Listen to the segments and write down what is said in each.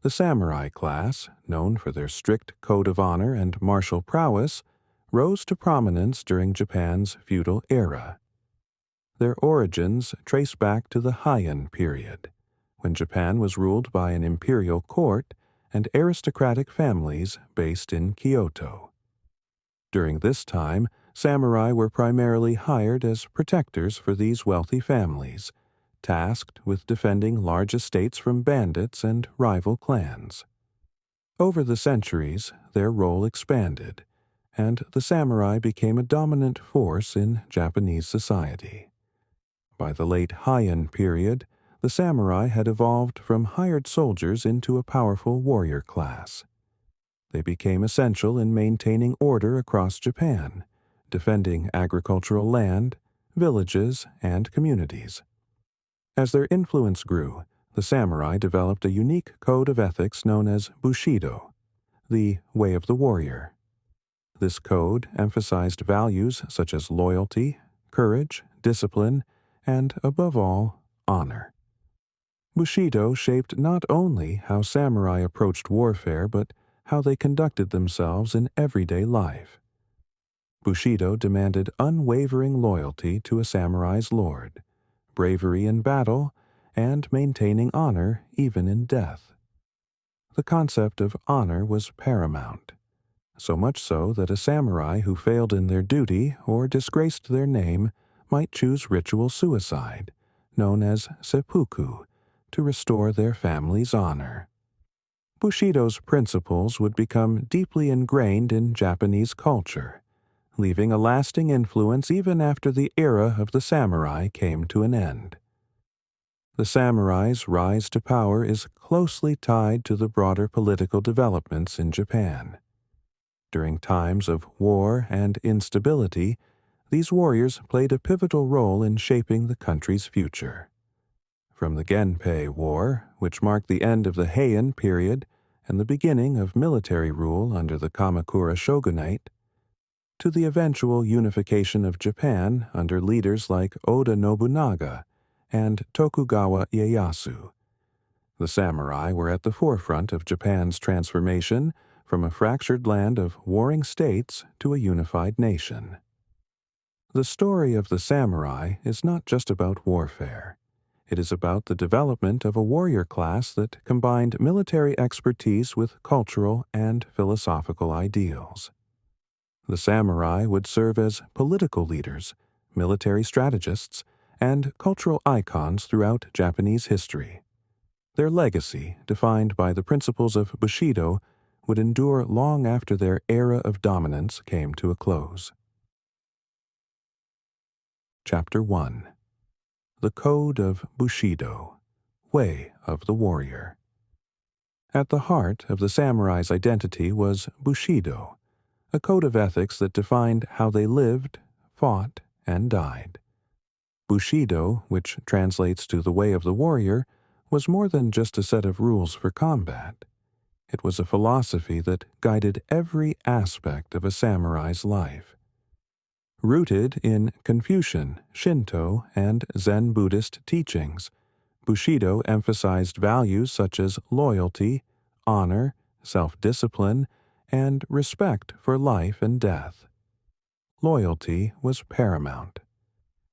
The samurai class, known for their strict code of honor and martial prowess, rose to prominence during Japan's feudal era. Their origins trace back to the Heian period, when Japan was ruled by an imperial court and aristocratic families based in Kyoto. During this time, samurai were primarily hired as protectors for these wealthy families, tasked with defending large estates from bandits and rival clans. Over the centuries, their role expanded, and the samurai became a dominant force in Japanese society. By the late Heian period, the samurai had evolved from hired soldiers into a powerful warrior class. They became essential in maintaining order across Japan, defending agricultural land, villages, and communities. As their influence grew, the samurai developed a unique code of ethics known as Bushido, the way of the warrior. This code emphasized values such as loyalty, courage, discipline, and, above all, honor. Bushido shaped not only how samurai approached warfare, but how they conducted themselves in everyday life. Bushido demanded unwavering loyalty to a samurai's lord, bravery in battle, and maintaining honor even in death. The concept of honor was paramount, so much so that a samurai who failed in their duty or disgraced their name might choose ritual suicide, known as seppuku, to restore their family's honor. Bushido's principles would become deeply ingrained in Japanese culture, leaving a lasting influence even after the era of the samurai came to an end. The samurai's rise to power is closely tied to the broader political developments in Japan. During times of war and instability, these warriors played a pivotal role in shaping the country's future. From the Genpei War, which marked the end of the Heian period and the beginning of military rule under the Kamakura shogunate, to the eventual unification of Japan under leaders like Oda Nobunaga and Tokugawa Ieyasu, the samurai were at the forefront of Japan's transformation from a fractured land of warring states to a unified nation. The story of the samurai is not just about warfare. It is about the development of a warrior class that combined military expertise with cultural and philosophical ideals. The samurai would serve as political leaders, military strategists, and cultural icons throughout Japanese history. Their legacy, defined by the principles of Bushido, would endure long after their era of dominance came to a close. Chapter 1. The Code of Bushido, Way of the Warrior. At the heart of the samurai's identity was Bushido, a code of ethics that defined how they lived, fought, and died. Bushido, which translates to the way of the warrior, was more than just a set of rules for combat. It was a philosophy that guided every aspect of a samurai's life. Rooted in Confucian, Shinto, and Zen Buddhist teachings, Bushido emphasized values such as loyalty, honor, self-discipline, and respect for life and death. Loyalty was paramount.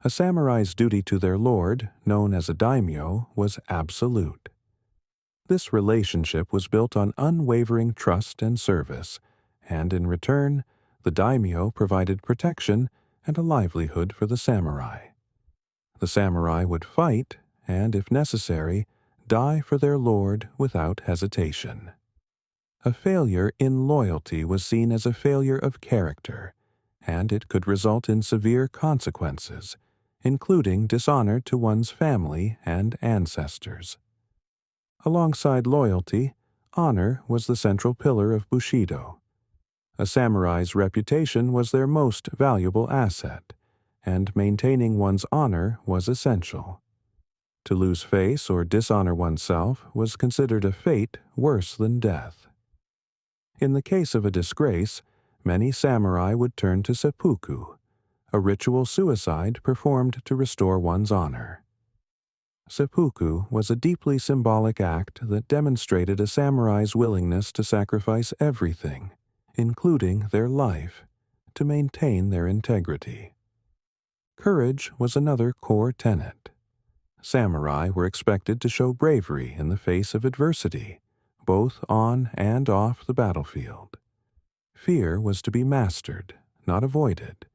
A samurai's duty to their lord, known as a daimyo, was absolute. This relationship was built on unwavering trust and service, and in return, the daimyo provided protection and a livelihood for the samurai. The samurai would fight, and if necessary, die for their lord without hesitation. A failure in loyalty was seen as a failure of character, and it could result in severe consequences, including dishonor to one's family and ancestors. Alongside loyalty, honor was the central pillar of Bushido. A samurai's reputation was their most valuable asset, and maintaining one's honor was essential. To lose face or dishonor oneself was considered a fate worse than death. In the case of a disgrace, many samurai would turn to seppuku, a ritual suicide performed to restore one's honor. Seppuku was a deeply symbolic act that demonstrated a samurai's willingness to sacrifice everything, including their life, to maintain their integrity. Courage was another core tenet. Samurai were expected to show bravery in the face of adversity, both on and off the battlefield. Fear was to be mastered, not avoided,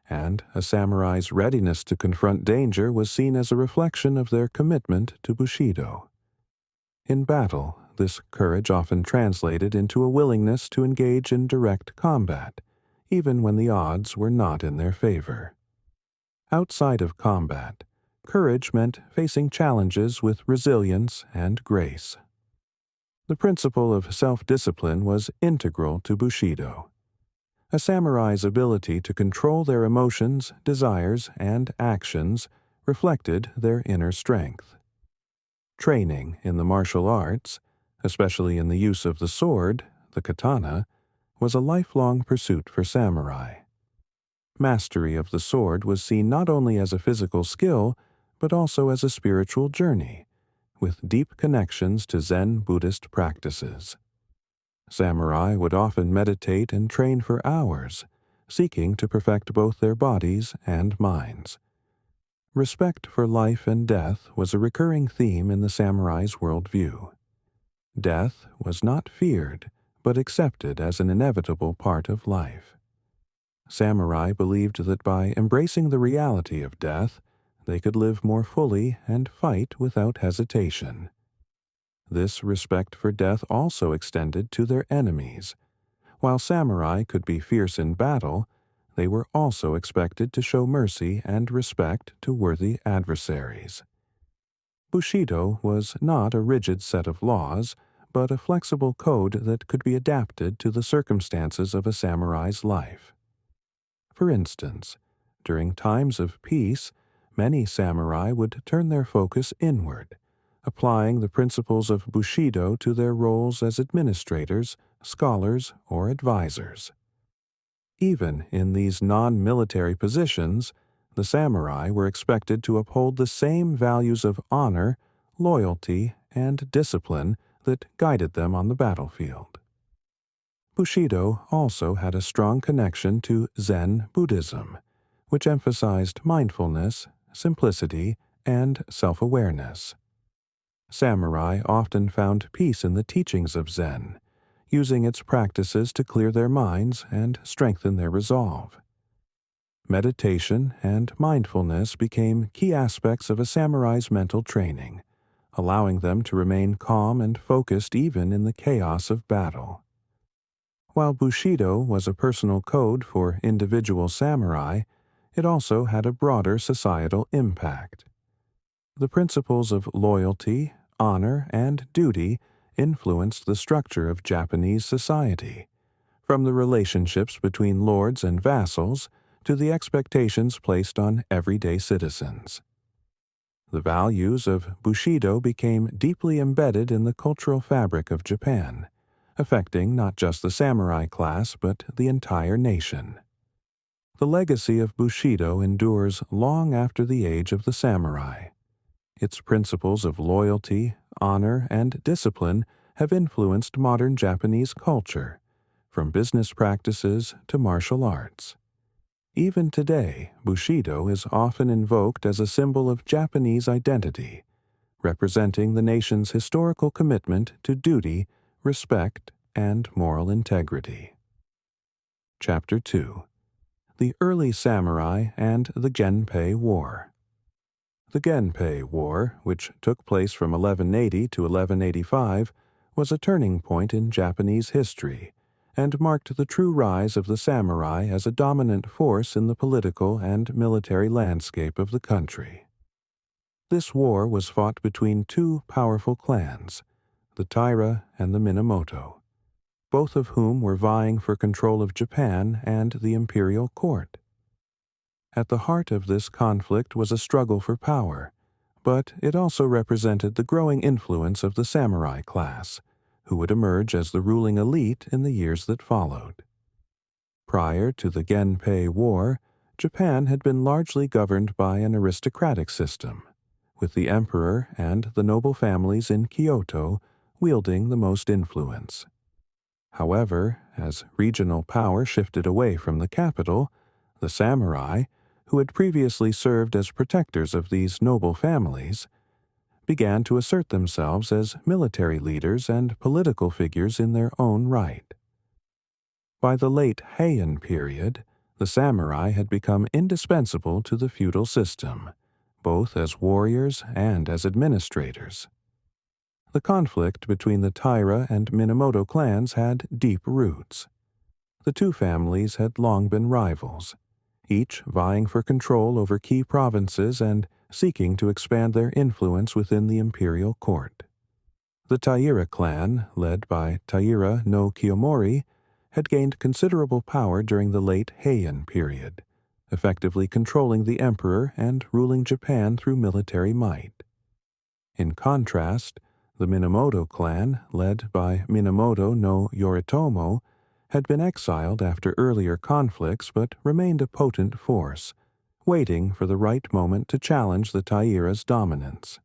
and a samurai's readiness to confront danger was seen as a reflection of their commitment to Bushido. In battle, this courage often translated into a willingness to engage in direct combat, even when the odds were not in their favor. Outside of combat, courage meant facing challenges with resilience and grace. The principle of self-discipline was integral to Bushido. A samurai's ability to control their emotions, desires, and actions reflected their inner strength. Training in the martial arts, especially in the use of the sword, the katana, was a lifelong pursuit for samurai. Mastery of the sword was seen not only as a physical skill, but also as a spiritual journey, with deep connections to Zen Buddhist practices. Samurai would often meditate and train for hours, seeking to perfect both their bodies and minds. Respect for life and death was a recurring theme in the samurai's worldview. Death was not feared, but accepted as an inevitable part of life. Samurai believed that by embracing the reality of death, they could live more fully and fight without hesitation. This respect for death also extended to their enemies. While samurai could be fierce in battle, they were also expected to show mercy and respect to worthy adversaries. Bushido was not a rigid set of laws, but a flexible code that could be adapted to the circumstances of a samurai's life. For instance, during times of peace, many samurai would turn their focus inward, applying the principles of Bushido to their roles as administrators, scholars, or advisors. Even in these non-military positions, the samurai were expected to uphold the same values of honor, loyalty, and discipline that guided them on the battlefield. Bushido also had a strong connection to Zen Buddhism, which emphasized mindfulness, simplicity, and self-awareness. Samurai often found peace in the teachings of Zen, using its practices to clear their minds and strengthen their resolve. Meditation and mindfulness became key aspects of a samurai's mental training, allowing them to remain calm and focused even in the chaos of battle. While Bushido was a personal code for individual samurai, it also had a broader societal impact. The principles of loyalty, honor, and duty influenced the structure of Japanese society, from the relationships between lords and vassals to the expectations placed on everyday citizens. The values of Bushido became deeply embedded in the cultural fabric of Japan, affecting not just the samurai class but the entire nation. The legacy of Bushido endures long after the age of the samurai. Its principles of loyalty, honor, and discipline have influenced modern Japanese culture, from business practices to martial arts. Even today, Bushido is often invoked as a symbol of Japanese identity, representing the nation's historical commitment to duty, respect, and moral integrity. Chapter 2. The Early Samurai and the Genpei War. The Genpei War, which took place from 1180 to 1185, was a turning point in Japanese history, and marked the true rise of the samurai as a dominant force in the political and military landscape of the country. This war was fought between two powerful clans, the Taira and the Minamoto, both of whom were vying for control of Japan and the imperial court. At the heart of this conflict was a struggle for power, but it also represented the growing influence of the samurai class, who would emerge as the ruling elite in the years that followed. Prior to the Genpei War, Japan had been largely governed by an aristocratic system, with the emperor and the noble families in Kyoto wielding the most influence. However, as regional power shifted away from the capital, the samurai, who had previously served as protectors of these noble families, began to assert themselves as military leaders and political figures in their own right. By the late Heian period, the samurai had become indispensable to the feudal system, both as warriors and as administrators. The conflict between the Taira and Minamoto clans had deep roots. The two families had long been rivals, each vying for control over key provinces and seeking to expand their influence within the imperial court. The Taira clan, led by Taira no Kiyomori, had gained considerable power during the late Heian period, effectively controlling the emperor and ruling Japan through military might. In contrast, the Minamoto clan, led by Minamoto no Yoritomo, had been exiled after earlier conflicts but remained a potent force, waiting for the right moment to challenge the Taira's dominance.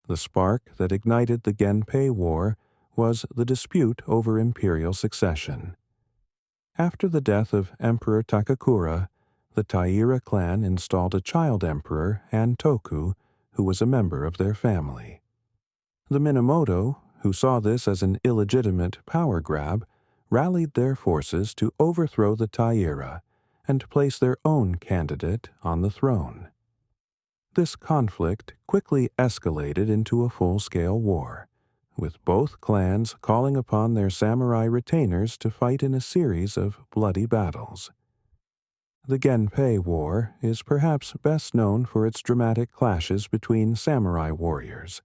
The spark that ignited the Genpei War was the dispute over imperial succession. After the death of Emperor Takakura, the Taira clan installed a child emperor, Antoku, who was a member of their family. The Minamoto, who saw this as an illegitimate power grab, rallied their forces to overthrow the Taira and place their own candidate on the throne. This conflict quickly escalated into a full-scale war, with both clans calling upon their samurai retainers to fight in a series of bloody battles. The Genpei War is perhaps best known for its dramatic clashes between samurai warriors,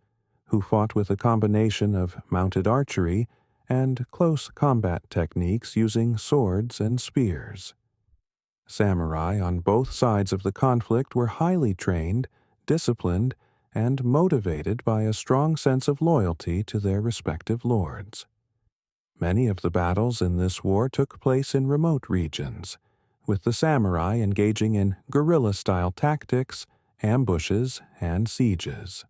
who fought with a combination of mounted archery and close combat techniques using swords and spears. Samurai on both sides of the conflict were highly trained, disciplined, and motivated by a strong sense of loyalty to their respective lords. Many of the battles in this war took place in remote regions, with the samurai engaging in guerrilla-style tactics, ambushes, and sieges.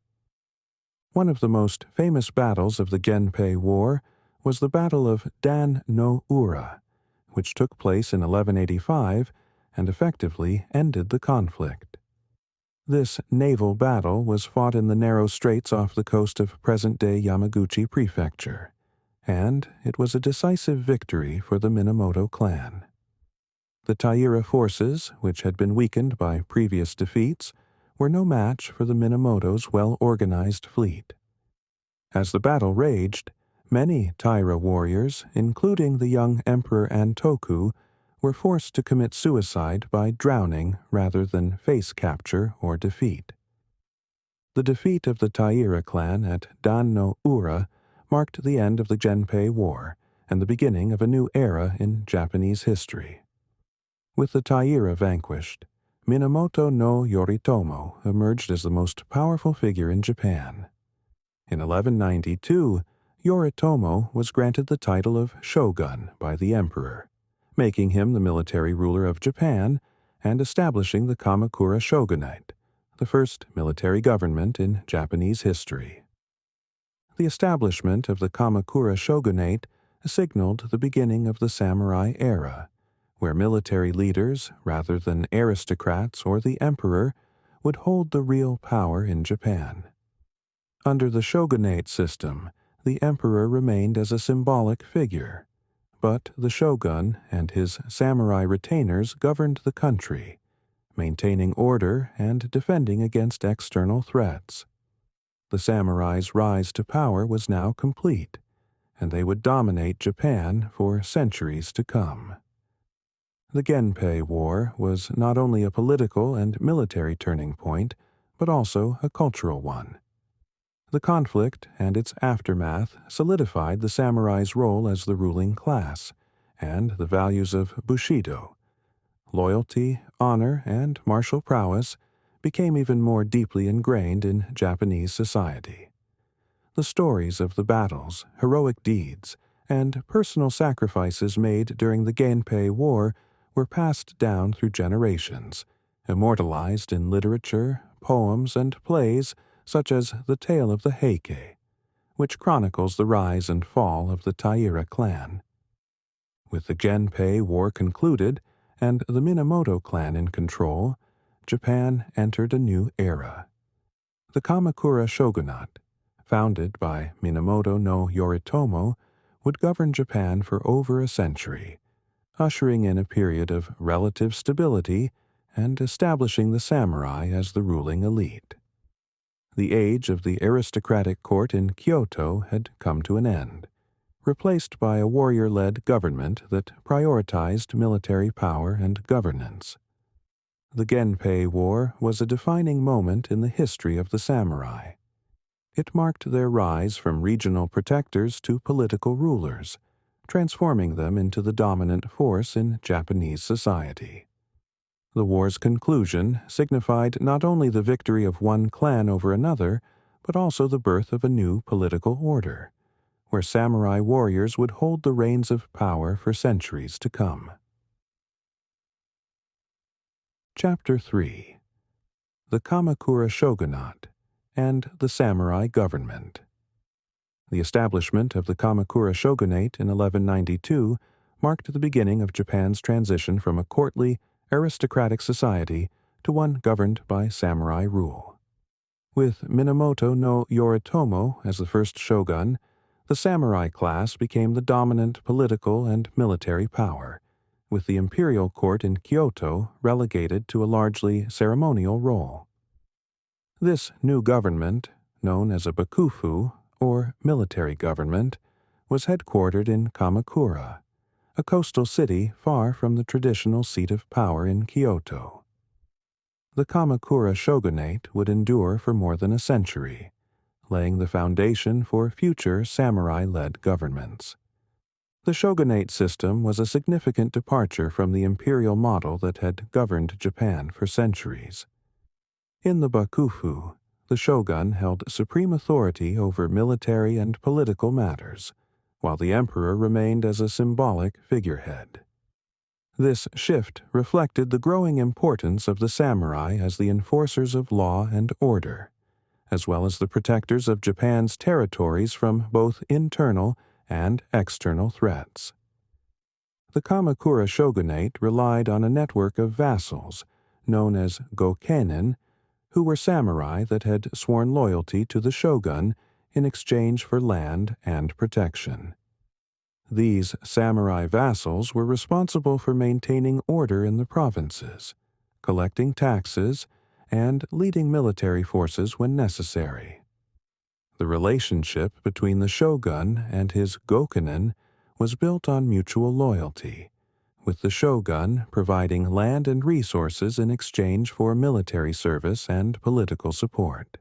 One of the most famous battles of the Genpei War was the Battle of Dan no Ura, which took place in 1185 and effectively ended the conflict. This naval battle was fought in the narrow straits off the coast of present-day Yamaguchi Prefecture, and it was a decisive victory for the Minamoto clan. The Taira forces, which had been weakened by previous defeats, were no match for the Minamoto's well-organized fleet. As the battle raged, many Taira warriors, including the young Emperor Antoku, were forced to commit suicide by drowning rather than face capture or defeat. The defeat of the Taira clan at Dan no Ura marked the end of the Genpei War and the beginning of a new era in Japanese history. With the Taira vanquished, Minamoto no Yoritomo emerged as the most powerful figure in Japan. In 1192, Yoritomo was granted the title of shogun by the emperor, making him the military ruler of Japan and establishing the Kamakura shogunate, the first military government in Japanese history. The establishment of the Kamakura shogunate signaled the beginning of the samurai era, where military leaders, rather than aristocrats or the emperor, would hold the real power in Japan. Under the shogunate system, the emperor remained as a symbolic figure, but the shogun and his samurai retainers governed the country, maintaining order and defending against external threats. The samurai's rise to power was now complete, and they would dominate Japan for centuries to come. The Genpei War was not only a political and military turning point, but also a cultural one. The conflict and its aftermath solidified the samurai's role as the ruling class, and the values of Bushido, loyalty, honor, and martial prowess, became even more deeply ingrained in Japanese society. The stories of the battles, heroic deeds, and personal sacrifices made during the Genpei War were passed down through generations, immortalized in literature, poems and plays such as The Tale of the Heike, which chronicles the rise and fall of the Taira clan. With the Genpei War concluded and the Minamoto clan in control, Japan entered a new era. The Kamakura shogunate, founded by Minamoto no Yoritomo, would govern Japan for over a century, ushering in a period of relative stability and establishing the samurai as the ruling elite. The age of the aristocratic court in Kyoto had come to an end, replaced by a warrior-led government that prioritized military power and governance. The Genpei War was a defining moment in the history of the samurai. It marked their rise from regional protectors to political rulers, transforming them into the dominant force in Japanese society. The war's conclusion signified not only the victory of one clan over another, but also the birth of a new political order, where samurai warriors would hold the reins of power for centuries to come. Chapter 3. The Kamakura Shogunate and the Samurai Government. The establishment of the Kamakura Shogunate in 1192 marked the beginning of Japan's transition from a courtly, aristocratic society to one governed by samurai rule. With Minamoto no Yoritomo as the first shogun, the samurai class became the dominant political and military power, with the imperial court in Kyoto relegated to a largely ceremonial role. This new government, known as a bakufu, or military government, was headquartered in Kamakura, a coastal city far from the traditional seat of power in Kyoto. The Kamakura shogunate would endure for more than a century, laying the foundation for future samurai-led governments. The shogunate system was a significant departure from the imperial model that had governed Japan for centuries. In the bakufu, the shogun held supreme authority over military and political matters, while the emperor remained as a symbolic figurehead. This shift reflected the growing importance of the samurai as the enforcers of law and order, as well as the protectors of Japan's territories from both internal and external threats. The Kamakura shogunate relied on a network of vassals, known as gokenin, who were samurai that had sworn loyalty to the shogun in exchange for land and protection. These samurai vassals were responsible for maintaining order in the provinces, collecting taxes, and leading military forces when necessary. The relationship between the shogun and his gokenin was built on mutual loyalty, with the shogun providing land and resources in exchange for military service and political support.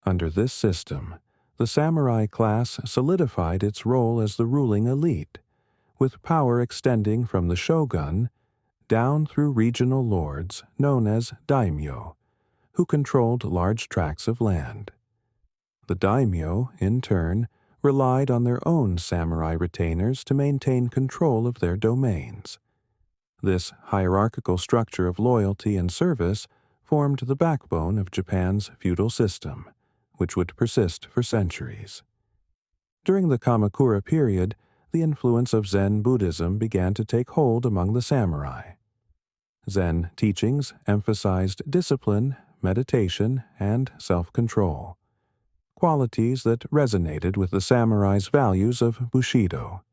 Under this system, the samurai class solidified its role as the ruling elite, with power extending from the shogun down through regional lords known as daimyo, who controlled large tracts of land. The daimyo, in turn, relied on their own samurai retainers to maintain control of their domains. This hierarchical structure of loyalty and service formed the backbone of Japan's feudal system, which would persist for centuries. During the Kamakura period, the influence of Zen Buddhism began to take hold among the samurai. Zen teachings emphasized discipline, meditation, and self-control, qualities that resonated with the samurai's values of Bushido.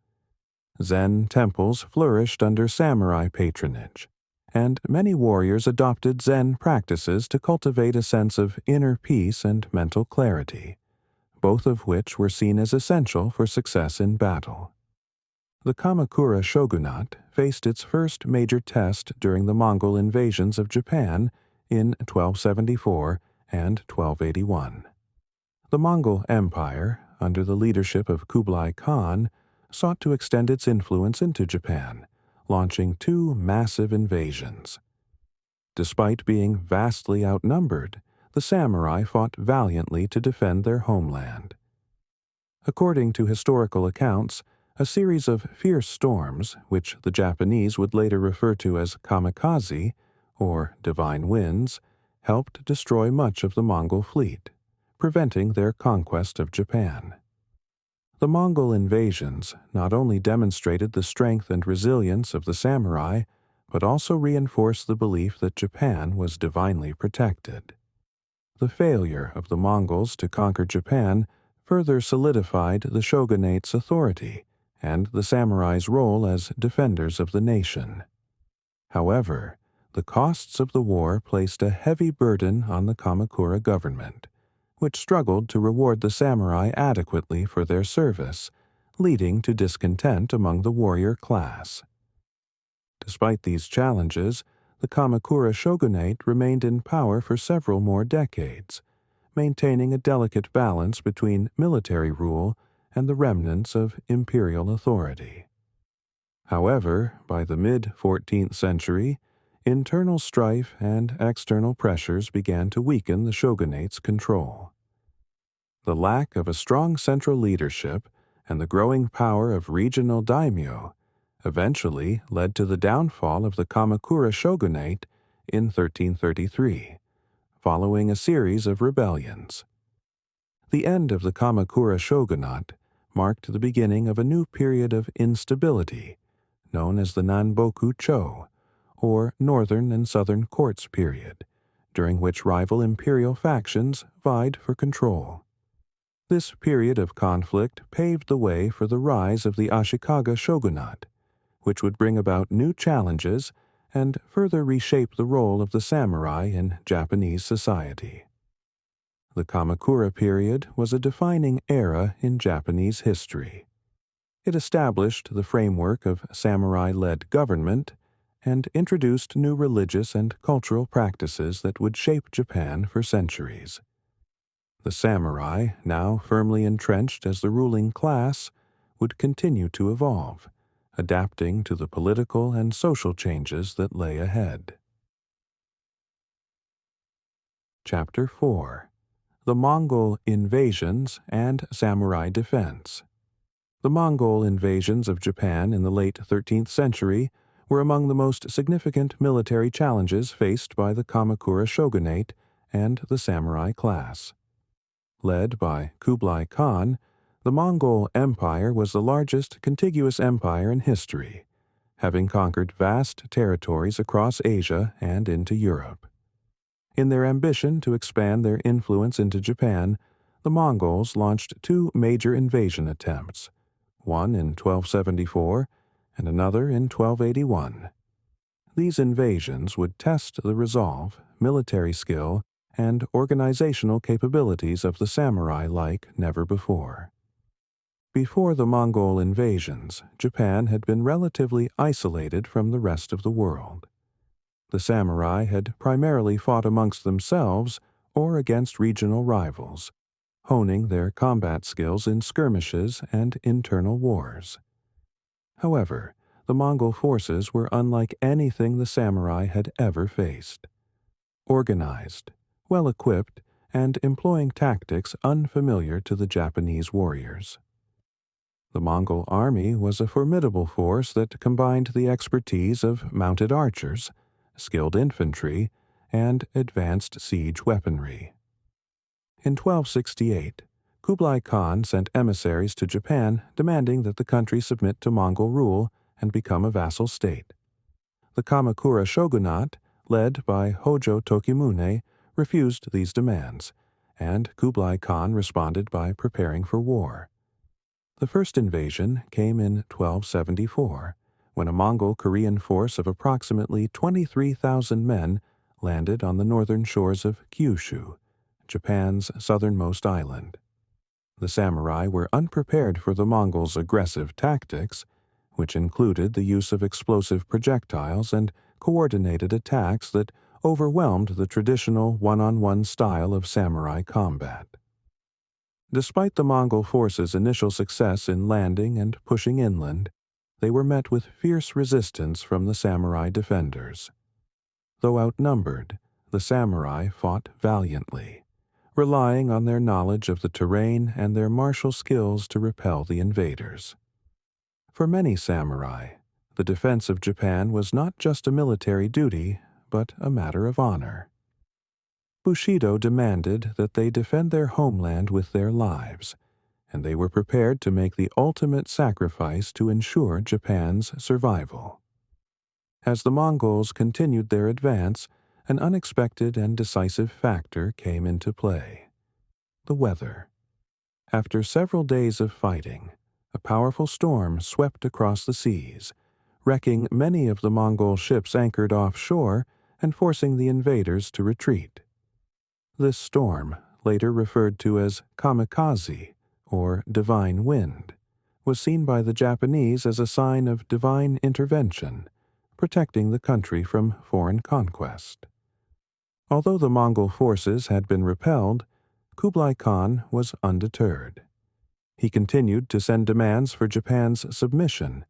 Zen temples flourished under samurai patronage, and many warriors adopted Zen practices to cultivate a sense of inner peace and mental clarity, both of which were seen as essential for success in battle. The Kamakura shogunate faced its first major test during the Mongol invasions of Japan in 1274 and 1281. The Mongol Empire, under the leadership of Kublai Khan, sought to extend its influence into Japan, launching two massive invasions. Despite being vastly outnumbered, the samurai fought valiantly to defend their homeland. According to historical accounts, a series of fierce storms, which the Japanese would later refer to as kamikaze, or divine winds, helped destroy much of the Mongol fleet, preventing their conquest of Japan. The Mongol invasions not only demonstrated the strength and resilience of the samurai, but also reinforced the belief that Japan was divinely protected. The failure of the Mongols to conquer Japan further solidified the shogunate's authority and the samurai's role as defenders of the nation. However, the costs of the war placed a heavy burden on the Kamakura government, which struggled to reward the samurai adequately for their service, leading to discontent among the warrior class. Despite these challenges, the Kamakura shogunate remained in power for several more decades, maintaining a delicate balance between military rule and the remnants of imperial authority. However, by the mid-14th century, internal strife and external pressures began to weaken the shogunate's control. The lack of a strong central leadership and the growing power of regional daimyo eventually led to the downfall of the Kamakura shogunate in 1333, following a series of rebellions. The end of the Kamakura shogunate marked the beginning of a new period of instability, known as the Nanboku-cho, or Northern and Southern Courts period, during which rival imperial factions vied for control. This period of conflict paved the way for the rise of the Ashikaga shogunate, which would bring about new challenges and further reshape the role of the samurai in Japanese society. The Kamakura period was a defining era in Japanese history. It established the framework of samurai-led government and introduced new religious and cultural practices that would shape Japan for centuries. The samurai, now firmly entrenched as the ruling class, would continue to evolve, adapting to the political and social changes that lay ahead. Chapter 4: The Mongol Invasions and Samurai Defense. The Mongol invasions of Japan in the late 13th century were among the most significant military challenges faced by the Kamakura shogunate and the samurai class. Led by Kublai Khan, the Mongol Empire was the largest contiguous empire in history, having conquered vast territories across Asia and into Europe. In their ambition to expand their influence into Japan, the Mongols launched two major invasion attempts, one in 1274 and another in 1281. These invasions would test the resolve, military skill, and organizational capabilities of the samurai like never before. Before the Mongol invasions, Japan had been relatively isolated from the rest of the world. The samurai had primarily fought amongst themselves or against regional rivals, honing their combat skills in skirmishes and internal wars. However, the Mongol forces were unlike anything the samurai had ever faced. Organized, well-equipped, and employing tactics unfamiliar to the Japanese warriors. The Mongol army was a formidable force that combined the expertise of mounted archers, skilled infantry, and advanced siege weaponry. In 1268, Kublai Khan sent emissaries to Japan demanding that the country submit to Mongol rule and become a vassal state. The Kamakura shogunate, led by Hojo Tokimune, refused these demands, and Kublai Khan responded by preparing for war. The first invasion came in 1274, when a Mongol-Korean force of approximately 23,000 men landed on the northern shores of Kyushu, Japan's southernmost island. The samurai were unprepared for the Mongols' aggressive tactics, which included the use of explosive projectiles and coordinated attacks that overwhelmed the traditional one-on-one style of samurai combat. Despite the Mongol forces' initial success in landing and pushing inland, they were met with fierce resistance from the samurai defenders. Though outnumbered, the samurai fought valiantly, relying on their knowledge of the terrain and their martial skills to repel the invaders. For many samurai, the defense of Japan was not just a military duty, but a matter of honor. Bushido demanded that they defend their homeland with their lives, and they were prepared to make the ultimate sacrifice to ensure Japan's survival. As the Mongols continued their advance, an unexpected and decisive factor came into play: the weather. After several days of fighting, a powerful storm swept across the seas, wrecking many of the Mongol ships anchored offshore and forcing the invaders to retreat. This storm, later referred to as kamikaze, or divine wind, was seen by the Japanese as a sign of divine intervention, protecting the country from foreign conquest. Although the Mongol forces had been repelled, Kublai Khan was undeterred. He continued to send demands for Japan's submission,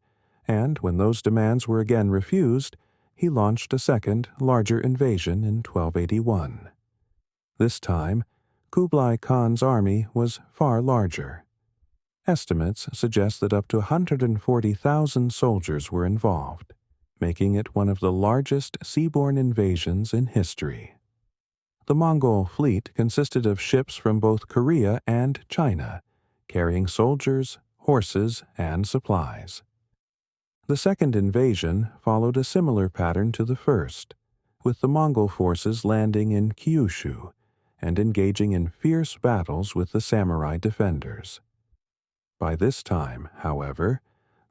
and when those demands were again refused, he launched a second, larger invasion in 1281. This time, Kublai Khan's army was far larger. Estimates suggest that up to 140,000 soldiers were involved, making it one of the largest seaborne invasions in history. The Mongol fleet consisted of ships from both Korea and China, carrying soldiers, horses, and supplies. The second invasion followed a similar pattern to the first, with the Mongol forces landing in Kyushu and engaging in fierce battles with the samurai defenders. By this time, however,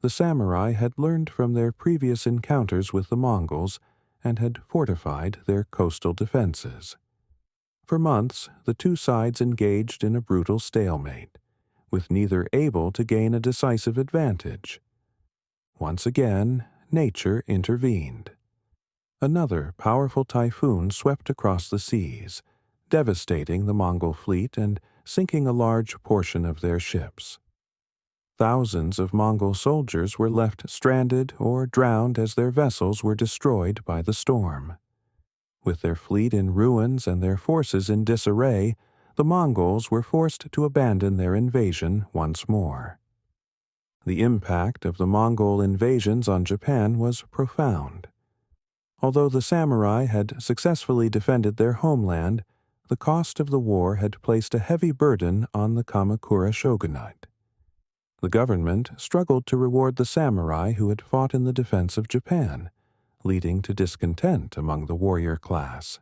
the samurai had learned from their previous encounters with the Mongols and had fortified their coastal defenses. For months, the two sides engaged in a brutal stalemate, with neither able to gain a decisive advantage. Once again, nature intervened. Another powerful typhoon swept across the seas, devastating the Mongol fleet and sinking a large portion of their ships. Thousands of Mongol soldiers were left stranded or drowned as their vessels were destroyed by the storm. With their fleet in ruins and their forces in disarray, the Mongols were forced to abandon their invasion once more. The impact of the Mongol invasions on Japan was profound. Although the samurai had successfully defended their homeland, the cost of the war had placed a heavy burden on the Kamakura shogunate. The government struggled to reward the samurai who had fought in the defense of Japan, leading to discontent among the warrior class.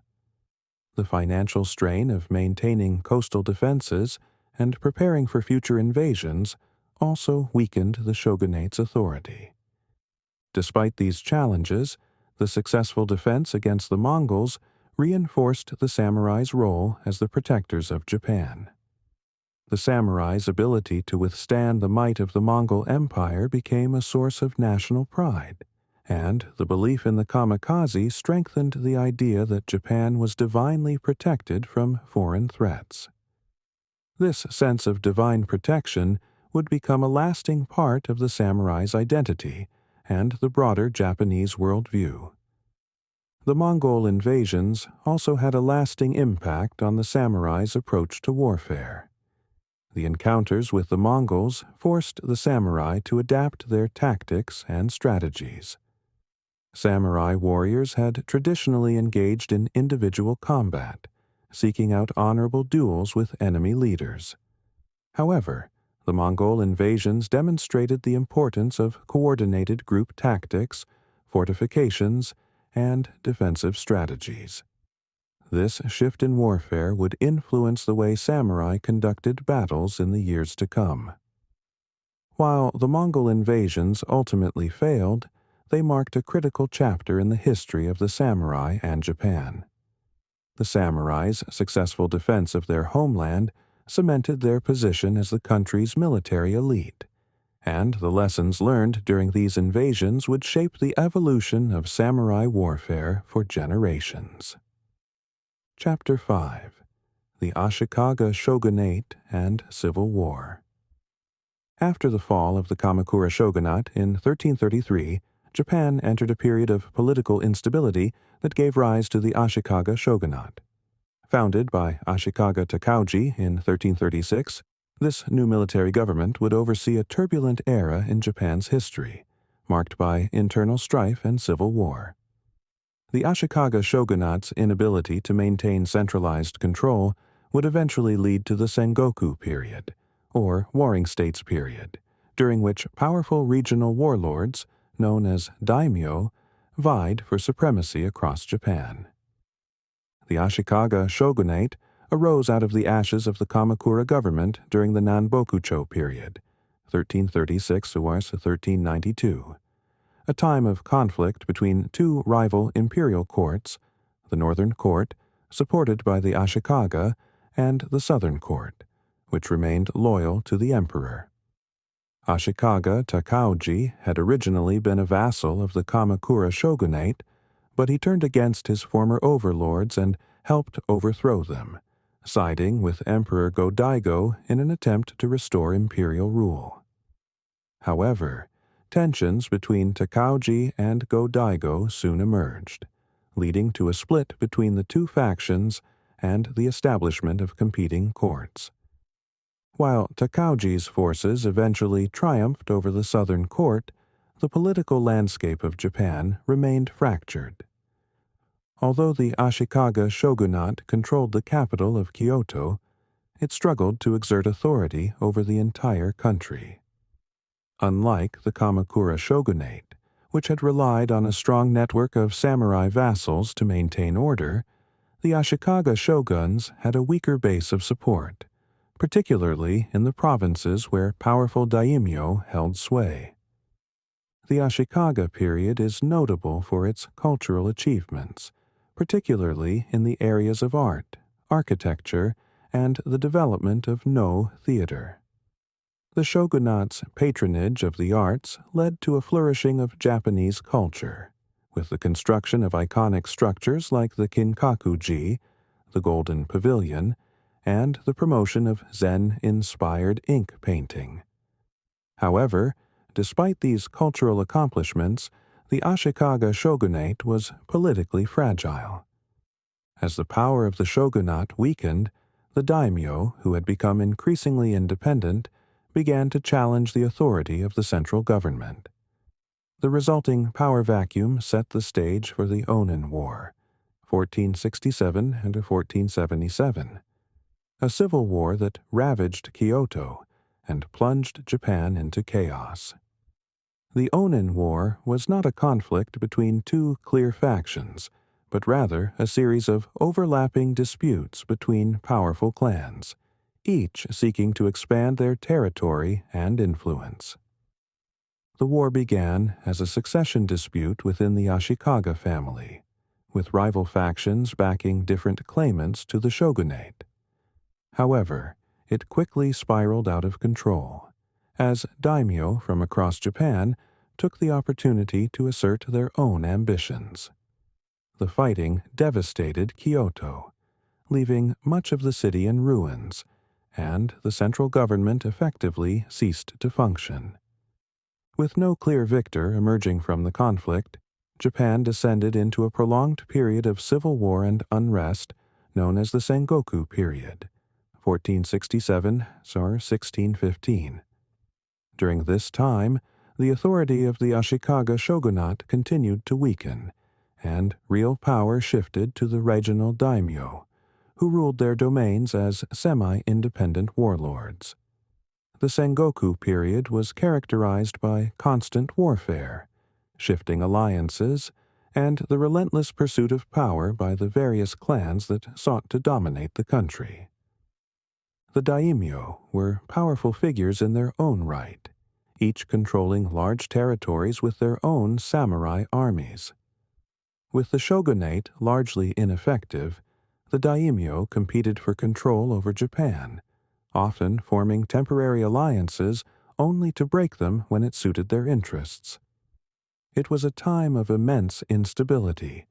The financial strain of maintaining coastal defenses and preparing for future invasions also weakened the shogunate's authority. Despite these challenges, the successful defense against the Mongols reinforced the samurai's role as the protectors of Japan. The samurai's ability to withstand the might of the Mongol Empire became a source of national pride, and the belief in the kamikaze strengthened the idea that Japan was divinely protected from foreign threats. This sense of divine protection would become a lasting part of the samurai's identity and the broader Japanese worldview. The Mongol invasions also had a lasting impact on the samurai's approach to warfare. The encounters with the Mongols forced the samurai to adapt their tactics and strategies. Samurai warriors had traditionally engaged in individual combat, seeking out honorable duels with enemy leaders. However, the Mongol invasions demonstrated the importance of coordinated group tactics, fortifications, and defensive strategies. This shift in warfare would influence the way samurai conducted battles in the years to come. While the Mongol invasions ultimately failed, they marked a critical chapter in the history of the samurai and Japan. The samurai's successful defense of their homeland cemented their position as the country's military elite, and the lessons learned during these invasions would shape the evolution of samurai warfare for generations. Chapter 5: The Ashikaga Shogunate and Civil War. After the fall of the Kamakura shogunate in 1333, Japan entered a period of political instability that gave rise to the Ashikaga shogunate. Founded by Ashikaga Takauji in 1336, this new military government would oversee a turbulent era in Japan's history, marked by internal strife and civil war. The Ashikaga shogunate's inability to maintain centralized control would eventually lead to the Sengoku period, or Warring States period, during which powerful regional warlords, known as daimyo, vied for supremacy across Japan. The Ashikaga shogunate arose out of the ashes of the Kamakura government during the Nanbokucho period, 1336 to 1392, a time of conflict between two rival imperial courts, the northern court, supported by the Ashikaga, and the southern court, which remained loyal to the emperor. Ashikaga Takauji had originally been a vassal of the Kamakura shogunate, but he turned against his former overlords and helped overthrow them, siding with Emperor Go-Daigo in an attempt to restore imperial rule. However, tensions between Takauji and Go-Daigo soon emerged, leading to a split between the two factions and the establishment of competing courts. While Takauji's forces eventually triumphed over the southern court, the political landscape of Japan remained fractured. Although the Ashikaga shogunate controlled the capital of Kyoto, it struggled to exert authority over the entire country. Unlike the Kamakura shogunate, which had relied on a strong network of samurai vassals to maintain order, the Ashikaga shoguns had a weaker base of support, particularly in the provinces where powerful daimyo held sway. The Ashikaga period is notable for its cultural achievements, particularly in the areas of art, architecture, and the development of No theater. The shogunate's patronage of the arts led to a flourishing of Japanese culture, with the construction of iconic structures like the Kinkaku-ji, the Golden Pavilion, and the promotion of Zen-inspired ink painting. However, despite these cultural accomplishments, the Ashikaga shogunate was politically fragile. As the power of the shogunate weakened, the daimyo, who had become increasingly independent, began to challenge the authority of the central government. The resulting power vacuum set the stage for the Onin War, 1467 and 1477, a civil war that ravaged Kyoto and plunged Japan into chaos. The Onin War was not a conflict between two clear factions, but rather a series of overlapping disputes between powerful clans, each seeking to expand their territory and influence. The war began as a succession dispute within the Ashikaga family, with rival factions backing different claimants to the shogunate. However, it quickly spiraled out of control, as daimyo from across Japan took the opportunity to assert their own ambitions. The fighting devastated Kyoto, leaving much of the city in ruins, and the central government effectively ceased to function. With no clear victor emerging from the conflict, Japan descended into a prolonged period of civil war and unrest known as the Sengoku period, 1467 or 1615. During this time, the authority of the Ashikaga shogunate continued to weaken, and real power shifted to the regional daimyo, who ruled their domains as semi-independent warlords. The Sengoku period was characterized by constant warfare, shifting alliances, and the relentless pursuit of power by the various clans that sought to dominate the country. The daimyo were powerful figures in their own right, each controlling large territories with their own samurai armies. With the shogunate largely ineffective, the daimyo competed for control over Japan, often forming temporary alliances only to break them when it suited their interests. It was a time of immense instability,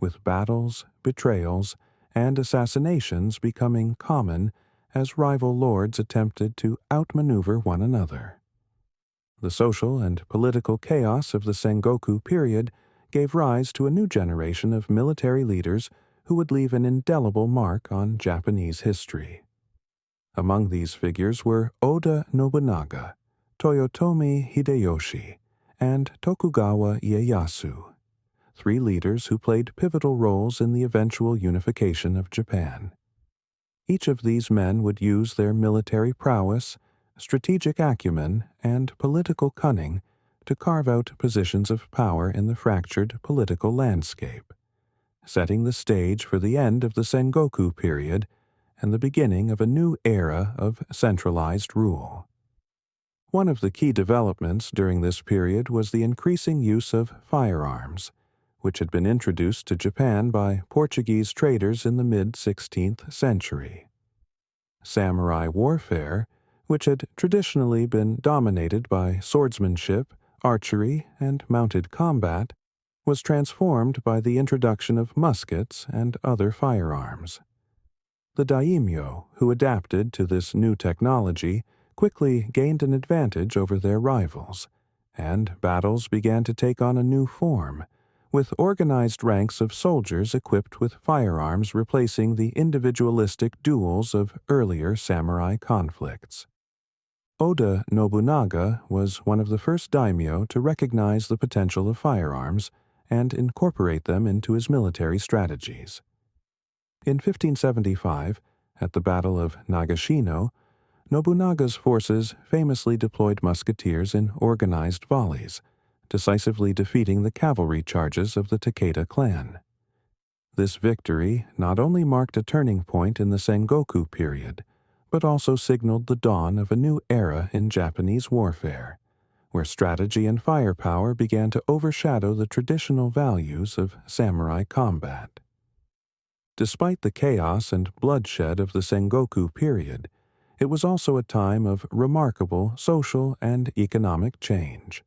with battles, betrayals, and assassinations becoming common as rival lords attempted to outmaneuver one another. The social and political chaos of the Sengoku period gave rise to a new generation of military leaders who would leave an indelible mark on Japanese history. Among these figures were Oda Nobunaga, Toyotomi Hideyoshi, and Tokugawa Ieyasu. three leaders who played pivotal roles in the eventual unification of Japan. Each of these men would use their military prowess, strategic acumen, and political cunning to carve out positions of power in the fractured political landscape, setting the stage for the end of the Sengoku period and the beginning of a new era of centralized rule. One of the key developments during this period was the increasing use of firearms, which had been introduced to Japan by Portuguese traders in the mid-16th century. Samurai warfare, which had traditionally been dominated by swordsmanship, archery, and mounted combat, was transformed by the introduction of muskets and other firearms. The daimyo, who adapted to this new technology, quickly gained an advantage over their rivals, and battles began to take on a new form, with organized ranks of soldiers equipped with firearms replacing the individualistic duels of earlier samurai conflicts. Oda Nobunaga was one of the first daimyo to recognize the potential of firearms and incorporate them into his military strategies. In 1575, at the Battle of Nagashino, Nobunaga's forces famously deployed musketeers in organized volleys, decisively defeating the cavalry charges of the Takeda clan. This victory not only marked a turning point in the Sengoku period, but also signaled the dawn of a new era in Japanese warfare, where strategy and firepower began to overshadow the traditional values of samurai combat. Despite the chaos and bloodshed of the Sengoku period, it was also a time of remarkable social and economic change.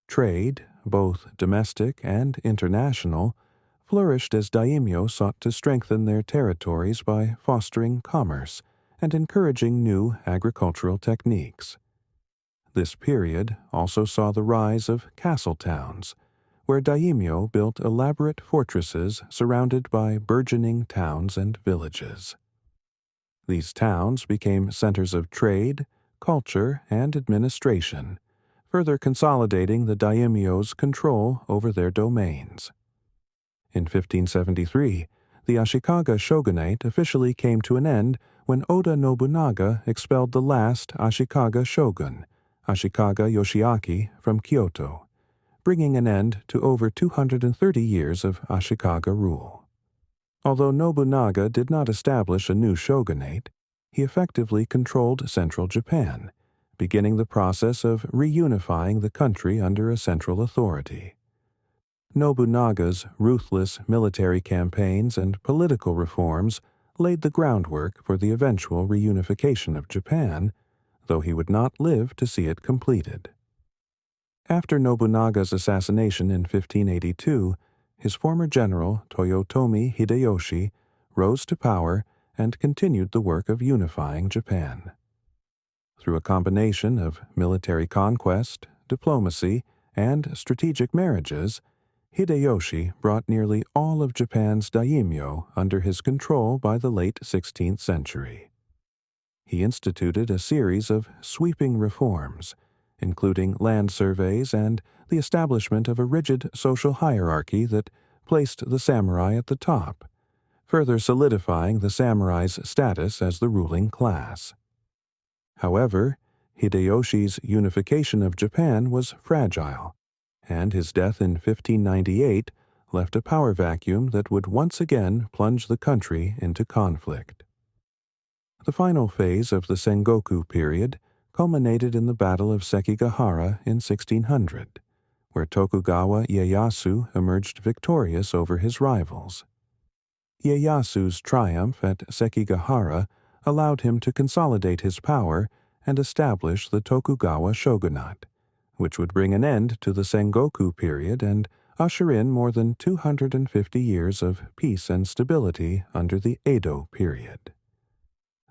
Trade, both domestic and international, flourished as daimyo sought to strengthen their territories by fostering commerce and encouraging new agricultural techniques. This period also saw the rise of castle towns, where daimyo built elaborate fortresses surrounded by burgeoning towns and villages. These towns became centers of trade, culture, and administration, further consolidating the daimyo's control over their domains. In 1573, the Ashikaga shogunate officially came to an end when Oda Nobunaga expelled the last Ashikaga shogun, Ashikaga Yoshiaki, from Kyoto, bringing an end to over 230 years of Ashikaga rule. Although Nobunaga did not establish a new shogunate, he effectively controlled central Japan, beginning the process of reunifying the country under a central authority. Nobunaga's ruthless military campaigns and political reforms laid the groundwork for the eventual reunification of Japan, though he would not live to see it completed. After Nobunaga's assassination in 1582, his former general Toyotomi Hideyoshi rose to power and continued the work of unifying Japan. Through a combination of military conquest, diplomacy, and strategic marriages, Hideyoshi brought nearly all of Japan's daimyo under his control by the late 16th century. He instituted a series of sweeping reforms, including land surveys and the establishment of a rigid social hierarchy that placed the samurai at the top, further solidifying the samurai's status as the ruling class. However, Hideyoshi's unification of Japan was fragile, and his death in 1598 left a power vacuum that would once again plunge the country into conflict. The final phase of the Sengoku period culminated in the Battle of Sekigahara in 1600, where Tokugawa Ieyasu emerged victorious over his rivals. Ieyasu's triumph at Sekigahara allowed him to consolidate his power and establish the Tokugawa shogunate, which would bring an end to the Sengoku period and usher in more than 250 years of peace and stability under the Edo period.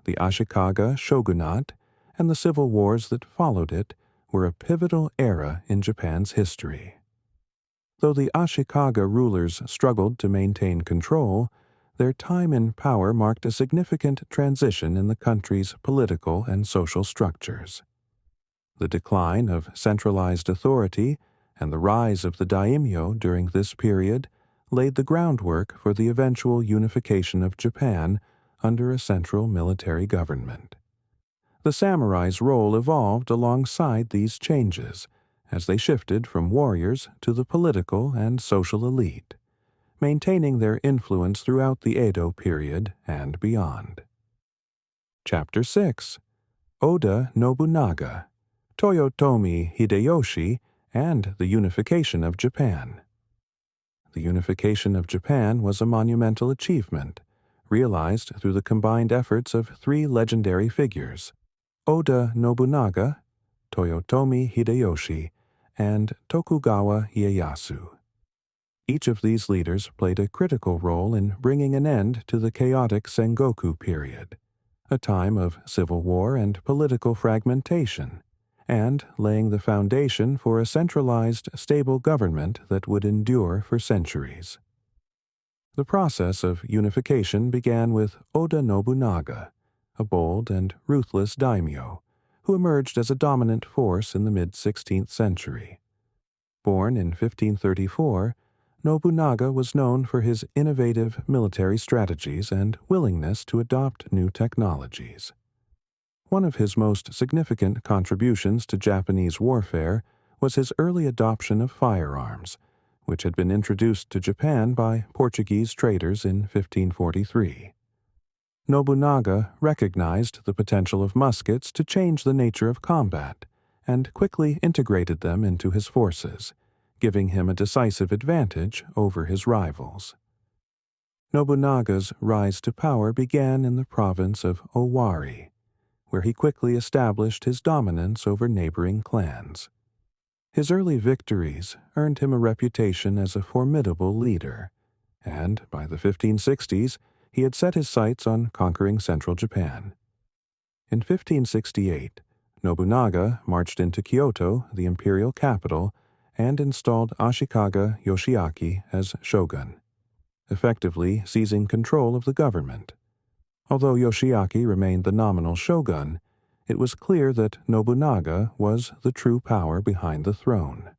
The Ashikaga shogunate and the civil wars that followed it were a pivotal era in Japan's history. Though the Ashikaga rulers struggled to maintain control, their time in power marked a significant transition in the country's political and social structures. The decline of centralized authority and the rise of the daimyo during this period laid the groundwork for the eventual unification of Japan under a central military government. The samurai's role evolved alongside these changes as they shifted from warriors to the political and social elite, maintaining their influence throughout the Edo period and beyond. Chapter 6. Oda Nobunaga, Toyotomi Hideyoshi, and the Unification of Japan. The unification of Japan was a monumental achievement, realized through the combined efforts of three legendary figures: Oda Nobunaga, Toyotomi Hideyoshi, and Tokugawa Ieyasu. Each of these leaders played a critical role in bringing an end to the chaotic Sengoku period, a time of civil war and political fragmentation, and laying the foundation for a centralized, stable government that would endure for centuries. The process of unification began with Oda Nobunaga, a bold and ruthless daimyo, who emerged as a dominant force in the mid-16th century. Born in 1534, Nobunaga was known for his innovative military strategies and willingness to adopt new technologies. One of his most significant contributions to Japanese warfare was his early adoption of firearms, which had been introduced to Japan by Portuguese traders in 1543. Nobunaga recognized the potential of muskets to change the nature of combat and quickly integrated them into his forces, giving him a decisive advantage over his rivals. Nobunaga's rise to power began in the province of Owari, where he quickly established his dominance over neighboring clans. His early victories earned him a reputation as a formidable leader, and by the 1560s, he had set his sights on conquering central Japan. In 1568, Nobunaga marched into Kyoto, the imperial capital, and installed Ashikaga Yoshiaki as shogun, effectively seizing control of the government. Although Yoshiaki remained the nominal shogun, it was clear that Nobunaga was the true power behind the throne.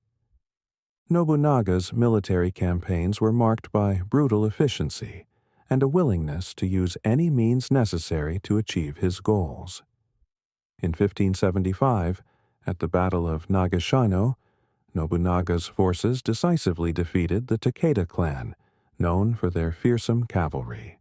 Nobunaga's military campaigns were marked by brutal efficiency and a willingness to use any means necessary to achieve his goals. In 1575, at the Battle of Nagashino, Nobunaga's forces decisively defeated the Takeda clan, known for their fearsome cavalry.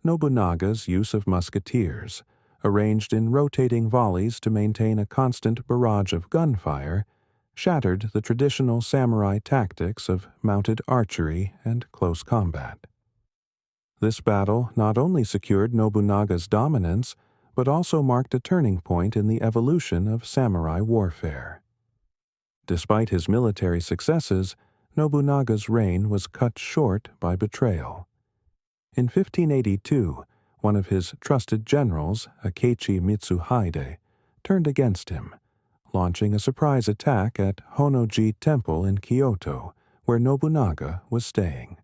Nobunaga's use of musketeers, arranged in rotating volleys to maintain a constant barrage of gunfire, shattered the traditional samurai tactics of mounted archery and close combat. This battle not only secured Nobunaga's dominance, but also marked a turning point in the evolution of samurai warfare. Despite his military successes, Nobunaga's reign was cut short by betrayal. In 1582, one of his trusted generals, Akechi Mitsuhide, turned against him, launching a surprise attack at Honnoji Temple in Kyoto, where Nobunaga was staying.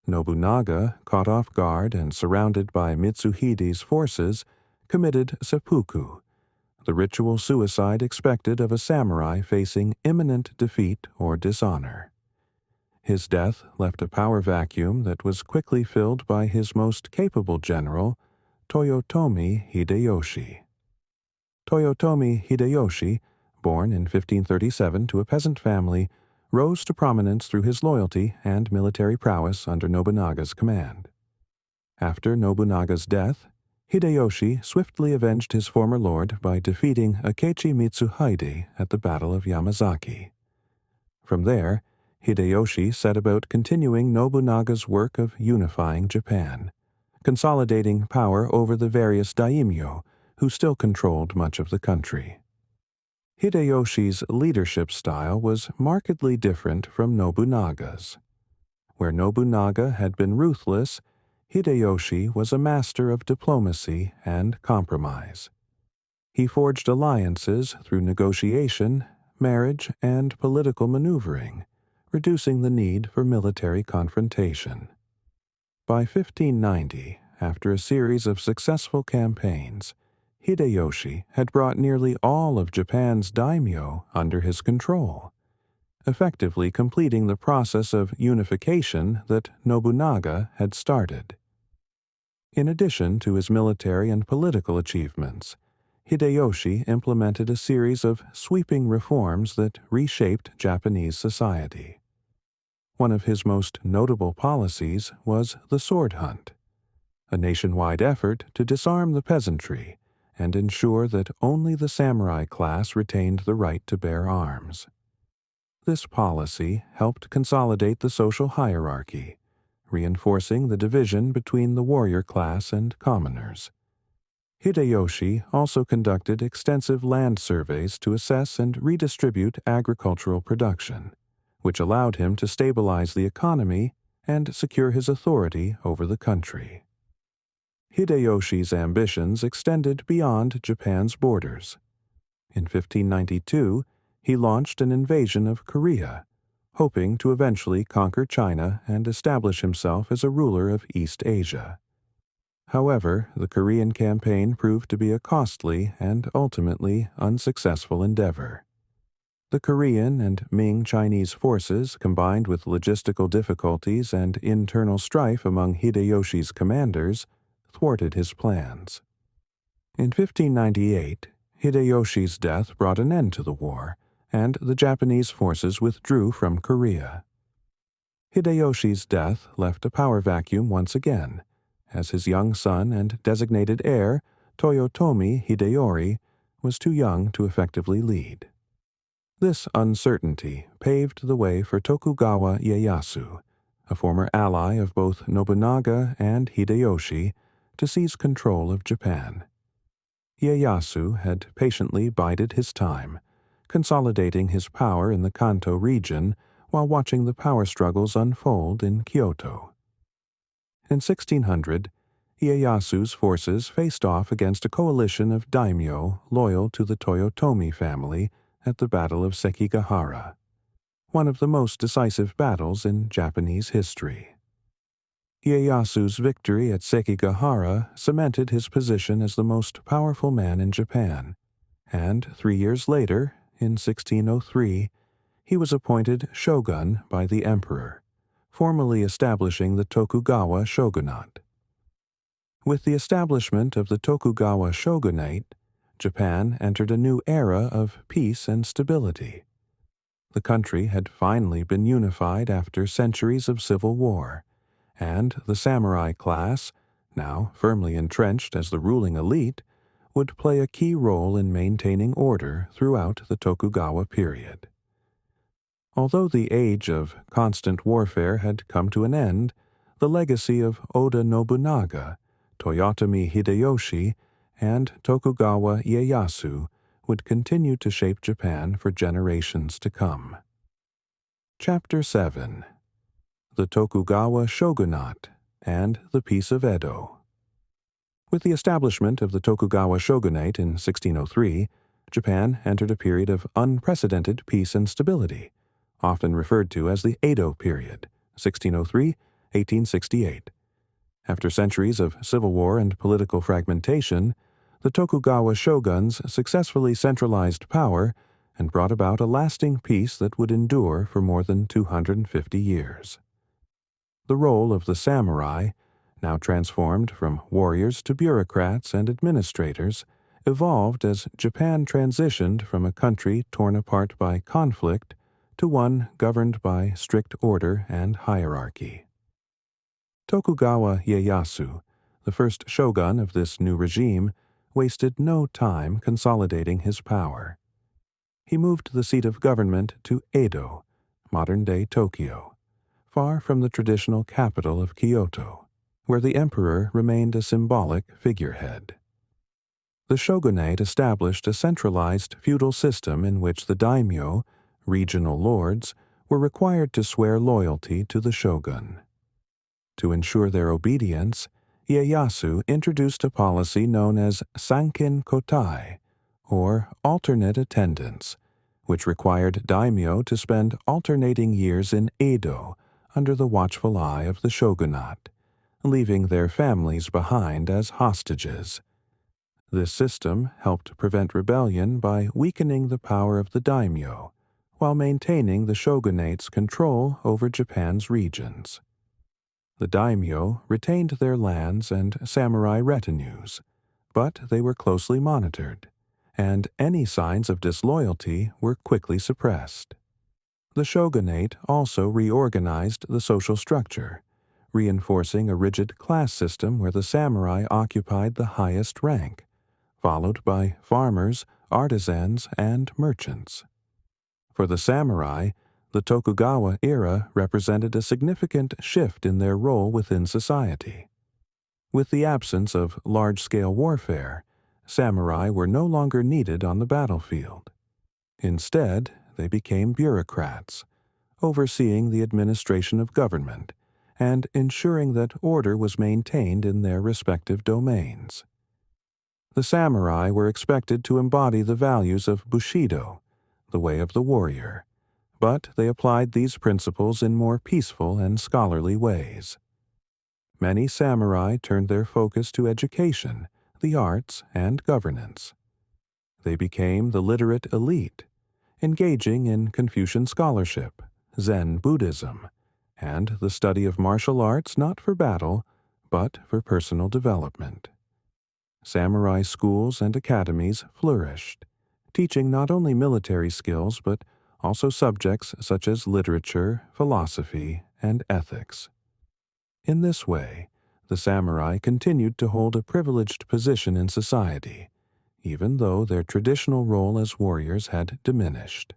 Nobunaga, caught off guard and surrounded by Mitsuhide's forces, committed seppuku, the ritual suicide expected of a samurai facing imminent defeat or dishonor. His death left a power vacuum that was quickly filled by his most capable general, Toyotomi Hideyoshi. Toyotomi Hideyoshi, born in 1537 to a peasant family, rose to prominence through his loyalty and military prowess under Nobunaga's command. After Nobunaga's death, Hideyoshi swiftly avenged his former lord by defeating Akechi Mitsuhide at the Battle of Yamazaki. From there, Hideyoshi set about continuing Nobunaga's work of unifying Japan, consolidating power over the various daimyo who still controlled much of the country. Hideyoshi's leadership style was markedly different from Nobunaga's. Where Nobunaga had been ruthless, Hideyoshi was a master of diplomacy and compromise. He forged alliances through negotiation, marriage, and political maneuvering, reducing the need for military confrontation. By 1590, after a series of successful campaigns, Hideyoshi had brought nearly all of Japan's daimyo under his control. effectively completing the process of unification that Nobunaga had started. In addition to his military and political achievements, Hideyoshi implemented a series of sweeping reforms that reshaped Japanese society. One of his most notable policies was the sword hunt, a nationwide effort to disarm the peasantry and ensure that only the samurai class retained the right to bear arms. This policy helped consolidate the social hierarchy, reinforcing the division between the warrior class and commoners. Hideyoshi also conducted extensive land surveys to assess and redistribute agricultural production, which allowed him to stabilize the economy and secure his authority over the country. Hideyoshi's ambitions extended beyond Japan's borders. In 1592, he launched an invasion of Korea, hoping to eventually conquer China and establish himself as a ruler of East Asia. However, the Korean campaign proved to be a costly and ultimately unsuccessful endeavor. The Korean and Ming Chinese forces, combined with logistical difficulties and internal strife among Hideyoshi's commanders, thwarted his plans. In 1598, Hideyoshi's death brought an end to the war, and the Japanese forces withdrew from Korea. Hideyoshi's death left a power vacuum once again, as his young son and designated heir, Toyotomi Hideyori, was too young to effectively lead. This uncertainty paved the way for Tokugawa Ieyasu, a former ally of both Nobunaga and Hideyoshi, to seize control of Japan. Ieyasu had patiently bided his time, consolidating his power in the Kanto region while watching the power struggles unfold in Kyoto. In 1600, Ieyasu's forces faced off against a coalition of daimyo loyal to the Toyotomi family at the Battle of Sekigahara, one of the most decisive battles in Japanese history. Ieyasu's victory at Sekigahara cemented his position as the most powerful man in Japan, and 3 years later, in 1603, he was appointed shogun by the emperor, formally establishing the Tokugawa shogunate. With the establishment of the Tokugawa shogunate, Japan entered a new era of peace and stability. The country had finally been unified after centuries of civil war, and the samurai class, now firmly entrenched as the ruling elite, would play a key role in maintaining order throughout the Tokugawa period. Although the age of constant warfare had come to an end, the legacy of Oda Nobunaga, Toyotomi Hideyoshi, and Tokugawa Ieyasu would continue to shape Japan for generations to come. Chapter 7: The Tokugawa Shogunate and the Peace of Edo. With the establishment of the Tokugawa shogunate in 1603, Japan entered a period of unprecedented peace and stability, often referred to as the Edo period, 1603–1868. After centuries of civil war and political fragmentation, the Tokugawa shoguns successfully centralized power and brought about a lasting peace that would endure for more than 250 years. The role of the samurai, now transformed from warriors to bureaucrats and administrators, evolved as Japan transitioned from a country torn apart by conflict to one governed by strict order and hierarchy. Tokugawa Ieyasu, the first shogun of this new regime, wasted no time consolidating his power. He moved the seat of government to Edo, modern-day Tokyo, far from the traditional capital of Kyoto, where the emperor remained a symbolic figurehead. The shogunate established a centralized feudal system in which the daimyo, regional lords, were required to swear loyalty to the shogun. To ensure their obedience, Ieyasu introduced a policy known as sankin kotai, or alternate attendance, which required daimyo to spend alternating years in Edo under the watchful eye of the shogunate, leaving their families behind as hostages. This system helped prevent rebellion by weakening the power of the daimyo, while maintaining the shogunate's control over Japan's regions. The daimyo retained their lands and samurai retinues, but they were closely monitored, and any signs of disloyalty were quickly suppressed. The shogunate also reorganized the social structure, reinforcing a rigid class system where the samurai occupied the highest rank, followed by farmers, artisans, and merchants. For the samurai, the Tokugawa era represented a significant shift in their role within society. With the absence of large-scale warfare, samurai were no longer needed on the battlefield. Instead, they became bureaucrats, overseeing the administration of government and ensuring that order was maintained in their respective domains. The samurai were expected to embody the values of Bushido, the way of the warrior, but they applied these principles in more peaceful and scholarly ways. Many samurai turned their focus to education, the arts, and governance. They became the literate elite, engaging in Confucian scholarship, Zen Buddhism, and the study of martial arts not for battle, but for personal development. Samurai schools and academies flourished, teaching not only military skills but also subjects such as literature, philosophy, and ethics. In this way, the samurai continued to hold a privileged position in society, even though their traditional role as warriors had diminished.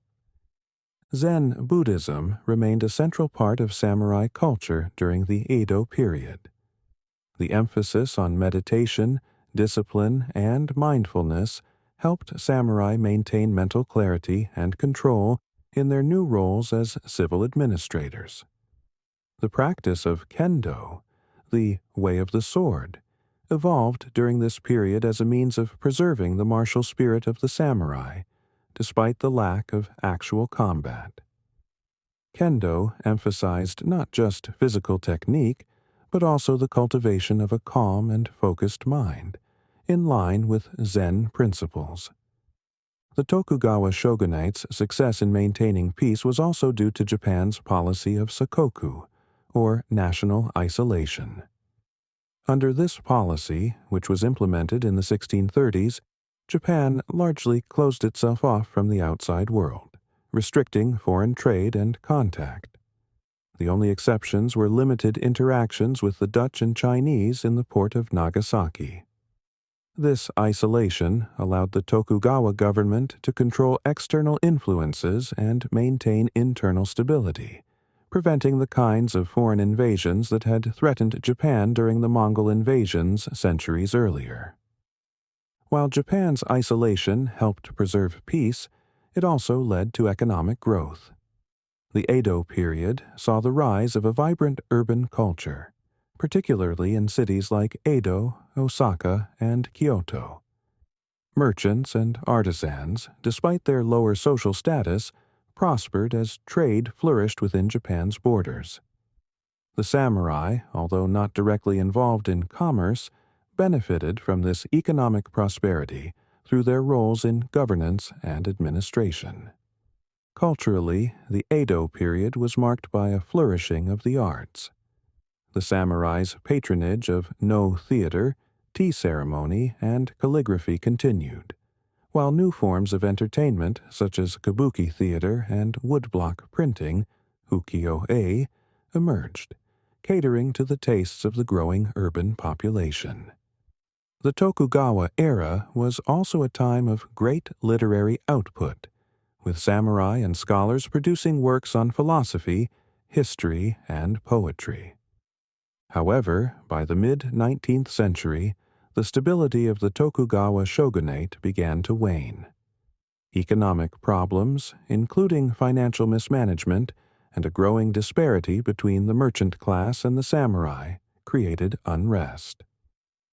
Zen Buddhism remained a central part of samurai culture during the Edo period. The emphasis on meditation, discipline, and mindfulness helped samurai maintain mental clarity and control in their new roles as civil administrators. The practice of kendo, the way of the sword, evolved during this period as a means of preserving the martial spirit of the samurai, despite the lack of actual combat. Kendo emphasized not just physical technique, but also the cultivation of a calm and focused mind, in line with Zen principles. The Tokugawa shogunate's success in maintaining peace was also due to Japan's policy of sakoku, or national isolation. Under this policy, which was implemented in the 1630s, Japan largely closed itself off from the outside world, restricting foreign trade and contact. The only exceptions were limited interactions with the Dutch and Chinese in the port of Nagasaki. This isolation allowed the Tokugawa government to control external influences and maintain internal stability, preventing the kinds of foreign invasions that had threatened Japan during the Mongol invasions centuries earlier. While Japan's isolation helped preserve peace, it also led to economic growth. The Edo period saw the rise of a vibrant urban culture, particularly in cities like Edo, Osaka, and Kyoto. Merchants and artisans, despite their lower social status, prospered as trade flourished within Japan's borders. The samurai, although not directly involved in commerce, benefited from this economic prosperity through their roles in governance and administration. Culturally, the Edo period was marked by a flourishing of the arts. The samurai's patronage of no theater, tea ceremony, and calligraphy continued, while new forms of entertainment such as kabuki theater and woodblock printing, ukiyo-e, emerged, catering to the tastes of the growing urban population. The Tokugawa era was also a time of great literary output, with samurai and scholars producing works on philosophy, history, and poetry. However, by the mid-19th century, the stability of the Tokugawa shogunate began to wane. Economic problems, including financial mismanagement and a growing disparity between the merchant class and the samurai, created unrest.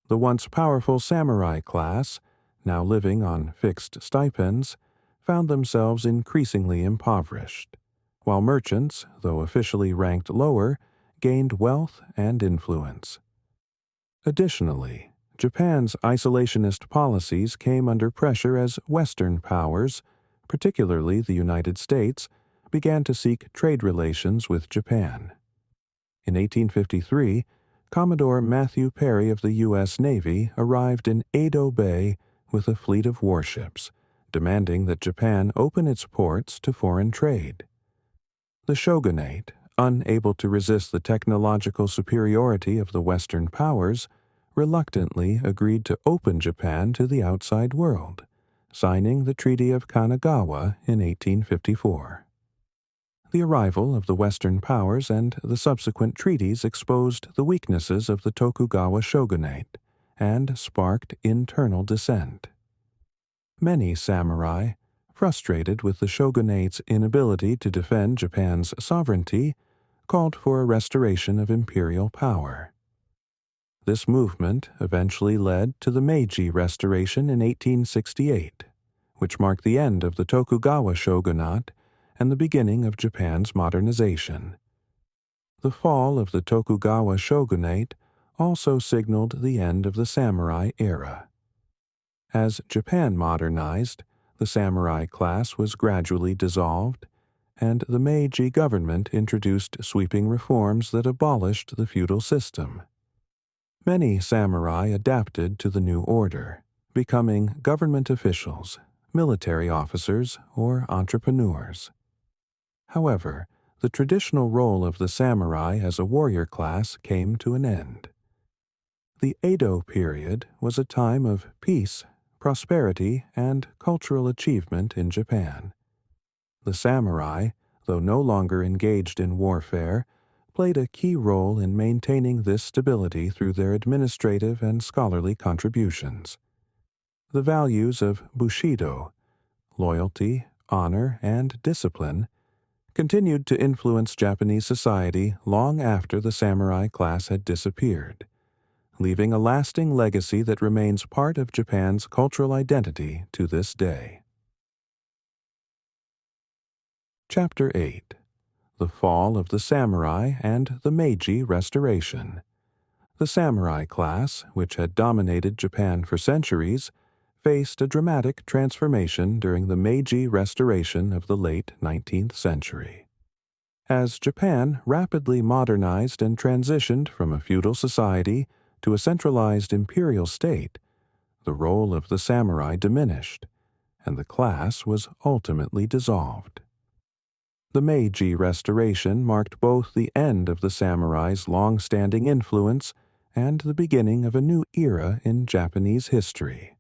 The once powerful samurai class, now living on fixed stipends, found themselves increasingly impoverished, while merchants, though officially ranked lower, gained wealth and influence. Additionally, Japan's isolationist policies came under pressure as Western powers, particularly the United States, began to seek trade relations with Japan. In 1853, Commodore Matthew Perry of the U.S. Navy arrived in Edo Bay with a fleet of warships, demanding that Japan open its ports to foreign trade. The shogunate, unable to resist the technological superiority of the Western powers, reluctantly agreed to open Japan to the outside world, signing the Treaty of Kanagawa in 1854. The arrival of the Western powers and the subsequent treaties exposed the weaknesses of the Tokugawa shogunate and sparked internal dissent. Many samurai, frustrated with the shogunate's inability to defend Japan's sovereignty, called for a restoration of imperial power. This movement eventually led to the Meiji Restoration in 1868, which marked the end of the Tokugawa shogunate and the beginning of Japan's modernization. The fall of the Tokugawa shogunate also signaled the end of the samurai era. As Japan modernized, the samurai class was gradually dissolved, and the Meiji government introduced sweeping reforms that abolished the feudal system. Many samurai adapted to the new order, becoming government officials, military officers, or entrepreneurs. However, the traditional role of the samurai as a warrior class came to an end. The Edo period was a time of peace, prosperity, and cultural achievement in Japan. The samurai, though no longer engaged in warfare, played a key role in maintaining this stability through their administrative and scholarly contributions. The values of Bushido, loyalty, honor, and discipline, continued to influence Japanese society long after the samurai class had disappeared, leaving a lasting legacy that remains part of Japan's cultural identity to this day. Chapter 8. The Fall of the Samurai and the Meiji Restoration. The samurai class, which had dominated Japan for centuries, faced a dramatic transformation during the Meiji Restoration of the late 19th century. As Japan rapidly modernized and transitioned from a feudal society to a centralized imperial state, the role of the samurai diminished, and the class was ultimately dissolved. The Meiji Restoration marked both the end of the samurai's long-standing influence and the beginning of a new era in Japanese history,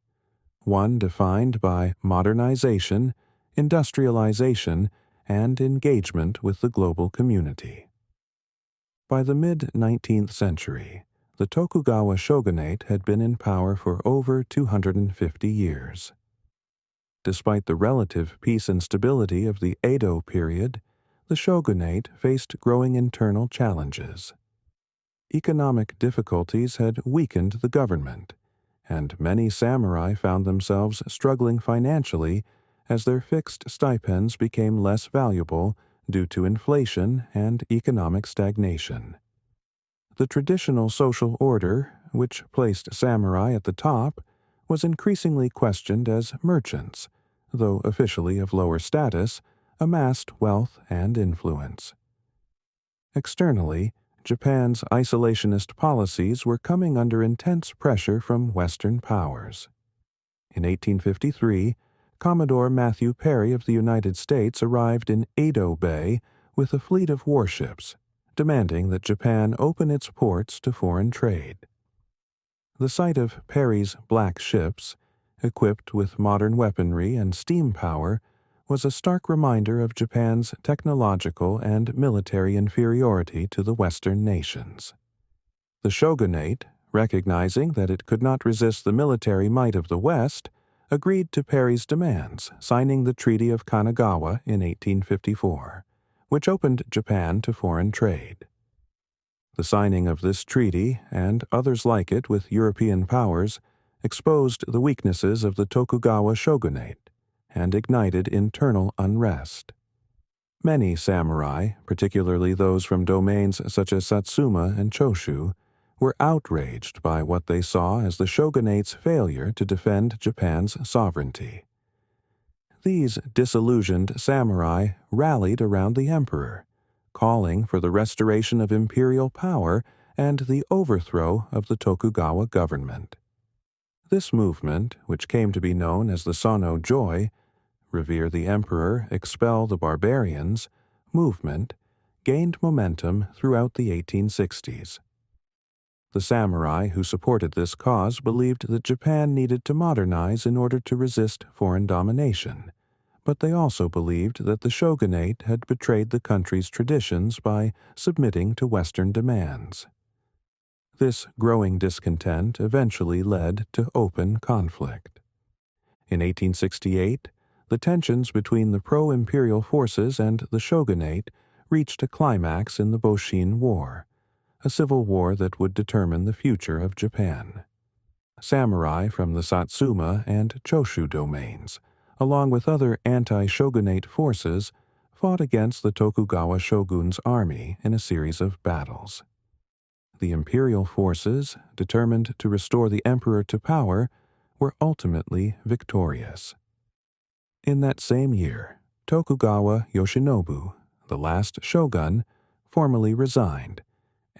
one defined by modernization, industrialization, and engagement with the global community. By the mid-19th century, the Tokugawa shogunate had been in power for over 250 years. Despite the relative peace and stability of the Edo period, the shogunate faced growing internal challenges. Economic difficulties had weakened the government, and many samurai found themselves struggling financially as their fixed stipends became less valuable due to inflation and economic stagnation. The traditional social order, which placed samurai at the top, was increasingly questioned as merchants, though officially of lower status, amassed wealth and influence. Externally, Japan's isolationist policies were coming under intense pressure from Western powers. In 1853, Commodore Matthew Perry of the United States arrived in Edo Bay with a fleet of warships, demanding that Japan open its ports to foreign trade. The sight of Perry's black ships, equipped with modern weaponry and steam power, was a stark reminder of Japan's technological and military inferiority to the Western nations. The shogunate, recognizing that it could not resist the military might of the West, agreed to Perry's demands, signing the Treaty of Kanagawa in 1854, which opened Japan to foreign trade. The signing of this treaty, and others like it with European powers, exposed the weaknesses of the Tokugawa shogunate and ignited internal unrest. Many samurai, particularly those from domains such as Satsuma and Choshu, were outraged by what they saw as the shogunate's failure to defend Japan's sovereignty. These disillusioned samurai rallied around the emperor, calling for the restoration of imperial power and the overthrow of the Tokugawa government. This movement, which came to be known as the Sono Joi, revere the emperor, expel the barbarians, movement, gained momentum throughout the 1860s. The samurai who supported this cause believed that Japan needed to modernize in order to resist foreign domination, but they also believed that the shogunate had betrayed the country's traditions by submitting to Western demands. This growing discontent eventually led to open conflict. In 1868, the tensions between the pro-imperial forces and the shogunate reached a climax in the Boshin War, a civil war that would determine the future of Japan. Samurai from the Satsuma and Choshu domains, along with other anti-shogunate forces, fought against the Tokugawa shogun's army in a series of battles. The imperial forces, determined to restore the emperor to power, were ultimately victorious. In that same year, Tokugawa Yoshinobu, the last shogun, formally resigned,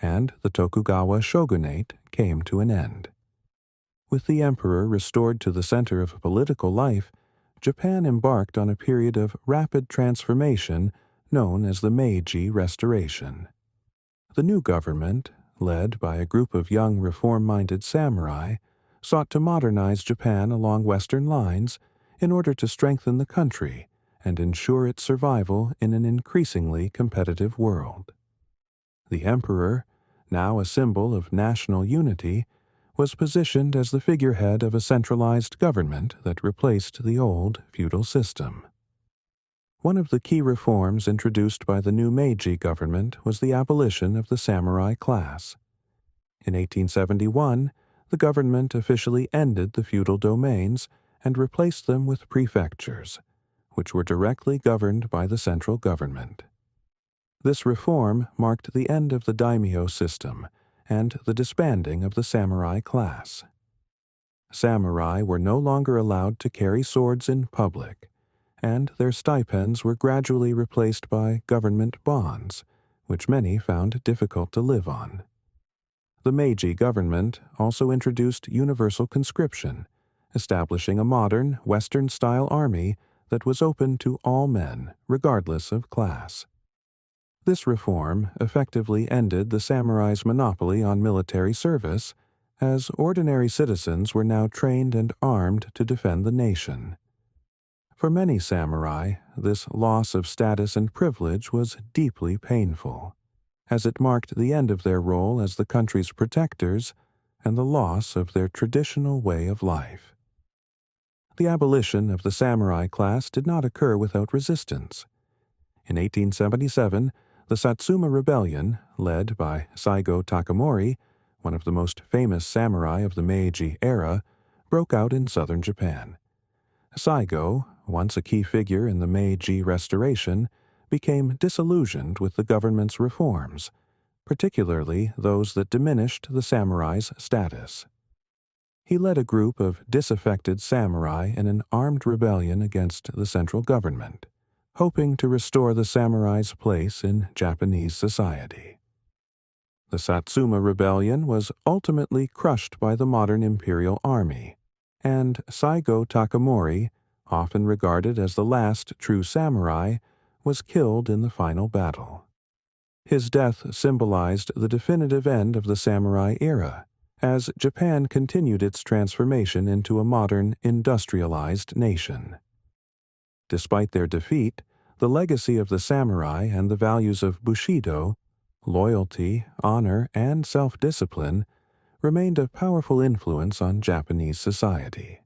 and the Tokugawa shogunate came to an end. With the emperor restored to the center of political life, Japan embarked on a period of rapid transformation known as the Meiji Restoration. The new government, led by a group of young reform-minded samurai, sought to modernize Japan along Western lines in order to strengthen the country and ensure its survival in an increasingly competitive world. The emperor, now a symbol of national unity, was positioned as the figurehead of a centralized government that replaced the old feudal system. One of the key reforms introduced by the new Meiji government was the abolition of the samurai class. In 1871, the government officially ended the feudal domains and replaced them with prefectures, which were directly governed by the central government. This reform marked the end of the daimyo system and the disbanding of the samurai class. Samurai were no longer allowed to carry swords in public, and their stipends were gradually replaced by government bonds, which many found difficult to live on. The Meiji government also introduced universal conscription, establishing a modern, Western-style army that was open to all men, regardless of class. This reform effectively ended the samurai's monopoly on military service, as ordinary citizens were now trained and armed to defend the nation. For many samurai, this loss of status and privilege was deeply painful, as it marked the end of their role as the country's protectors and the loss of their traditional way of life. The abolition of the samurai class did not occur without resistance. In 1877, the Satsuma Rebellion, led by Saigo Takamori, one of the most famous samurai of the Meiji era, broke out in southern Japan. Saigo, once a key figure in the Meiji Restoration, became disillusioned with the government's reforms, particularly those that diminished the samurai's status. He led a group of disaffected samurai in an armed rebellion against the central government, hoping to restore the samurai's place in Japanese society. The Satsuma Rebellion was ultimately crushed by the modern imperial army, and Saigo Takamori, often regarded as the last true samurai, was killed in the final battle. His death symbolized the definitive end of the samurai era, as Japan continued its transformation into a modern, industrialized nation. Despite their defeat, the legacy of the samurai and the values of Bushido, loyalty, honor, and self-discipline, remained a powerful influence on Japanese society.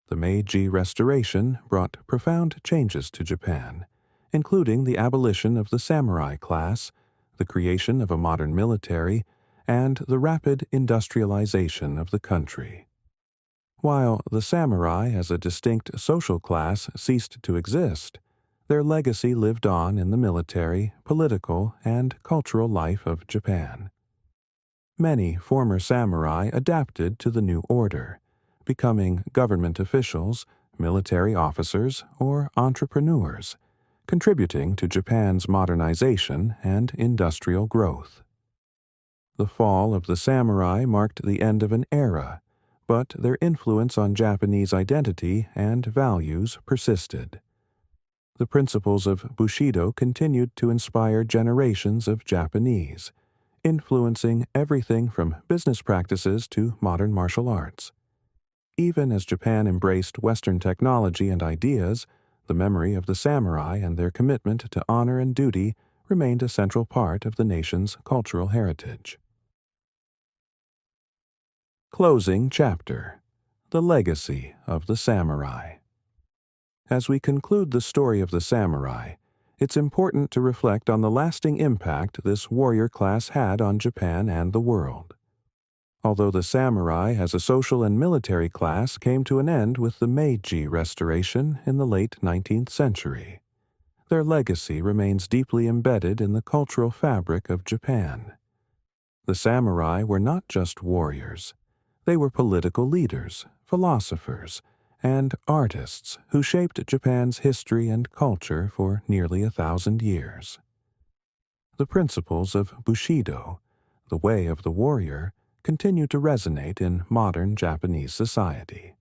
The Meiji Restoration brought profound changes to Japan, including the abolition of the samurai class, the creation of a modern military, and the rapid industrialization of the country. While the samurai as a distinct social class ceased to exist, their legacy lived on in the military, political, and cultural life of Japan. Many former samurai adapted to the new order, becoming government officials, military officers, or entrepreneurs, contributing to Japan's modernization and industrial growth. The fall of the samurai marked the end of an era, but their influence on Japanese identity and values persisted. The principles of Bushido continued to inspire generations of Japanese, influencing everything from business practices to modern martial arts. Even as Japan embraced Western technology and ideas, the memory of the samurai and their commitment to honor and duty remained a central part of the nation's cultural heritage. Closing chapter: The Legacy of the Samurai. As we conclude the story of the samurai, it's important to reflect on the lasting impact this warrior class had on Japan and the world. Although the samurai as a social and military class came to an end with the Meiji Restoration in the late 19th century, their legacy remains deeply embedded in the cultural fabric of Japan. The samurai were not just warriors. They were political leaders, philosophers, and artists who shaped Japan's history and culture for nearly 1,000 years. The principles of Bushido, the way of the warrior, continue to resonate in modern Japanese society.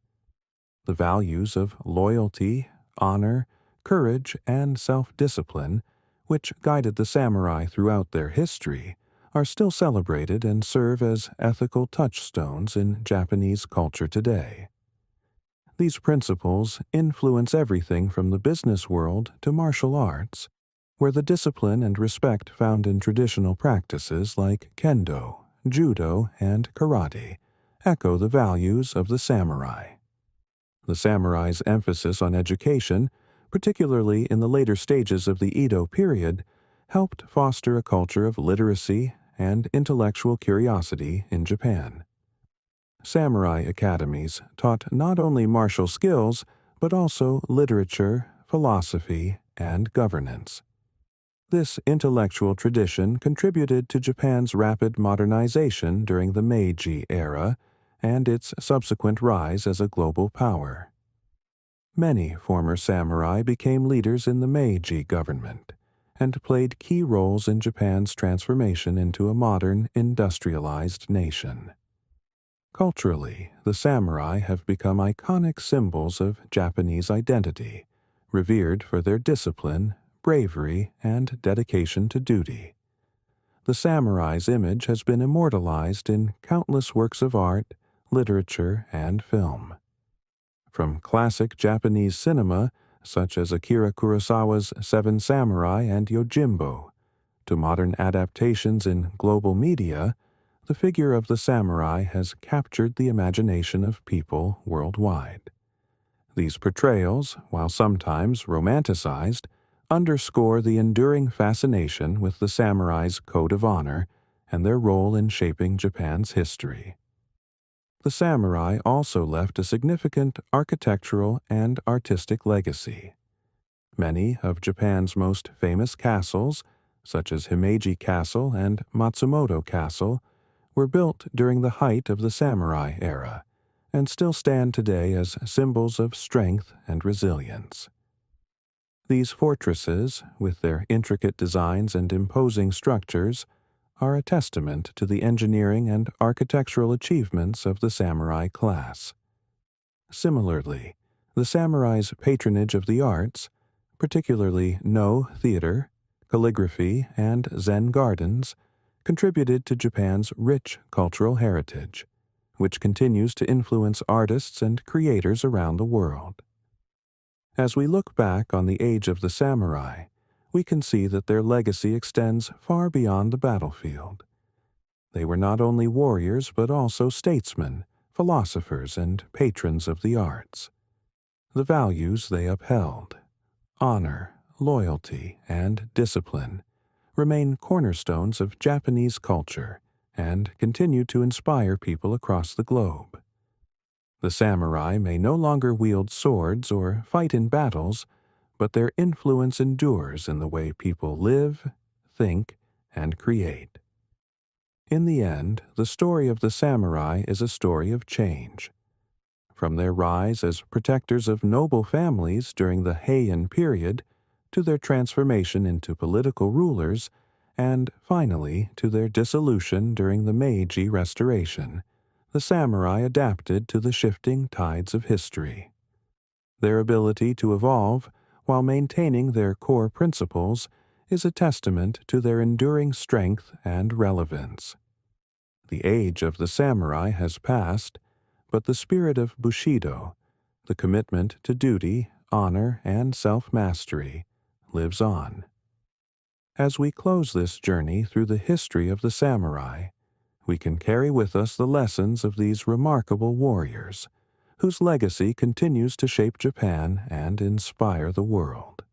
The values of loyalty, honor, courage, and self-discipline, which guided the samurai throughout their history, are still celebrated and serve as ethical touchstones in Japanese culture today. These principles influence everything from the business world to martial arts, where the discipline and respect found in traditional practices like kendo, judo, and karate echo the values of the samurai. The samurai's emphasis on education, particularly in the later stages of the Edo period, helped foster a culture of literacy and intellectual curiosity in Japan. Samurai academies taught not only martial skills, but also literature, philosophy, and governance. This intellectual tradition contributed to Japan's rapid modernization during the Meiji era and its subsequent rise as a global power. Many former samurai became leaders in the Meiji government and played key roles in Japan's transformation into a modern, industrialized nation. Culturally, the samurai have become iconic symbols of Japanese identity, revered for their discipline, bravery, and dedication to duty. The samurai's image has been immortalized in countless works of art, literature, and film. From classic Japanese cinema, such as Akira Kurosawa's Seven Samurai and Yojimbo, to modern adaptations in global media, the figure of the samurai has captured the imagination of people worldwide. These portrayals, while sometimes romanticized, underscore the enduring fascination with the samurai's code of honor and their role in shaping Japan's history. The samurai also left a significant architectural and artistic legacy. Many of Japan's most famous castles, such as Himeji Castle and Matsumoto Castle, were built during the height of the samurai era and still stand today as symbols of strength and resilience. These fortresses, with their intricate designs and imposing structures, are a testament to the engineering and architectural achievements of the samurai class. Similarly, the samurai's patronage of the arts, particularly No theater, calligraphy, and Zen gardens, contributed to Japan's rich cultural heritage, which continues to influence artists and creators around the world. As we look back on the age of the samurai, we can see that their legacy extends far beyond the battlefield. They were not only warriors but also statesmen, philosophers, and patrons of the arts. The values they upheld, honor, loyalty, and discipline, remain cornerstones of Japanese culture and continue to inspire people across the globe. The samurai may no longer wield swords or fight in battles, but their influence endures in the way people live, think, and create. In the end, the story of the samurai is a story of change. from their rise as protectors of noble families during the Heian period to their transformation into political rulers, and finally to their dissolution during the Meiji Restoration, the samurai adapted to the shifting tides of history. Their ability to evolve while maintaining their core principles is a testament to their enduring strength and relevance. The age of the samurai has passed, but the spirit of Bushido, the commitment to duty, honor, and self-mastery, lives on. As we close this journey through the history of the samurai, we can carry with us the lessons of these remarkable warriors, whose legacy continues to shape Japan and inspire the world.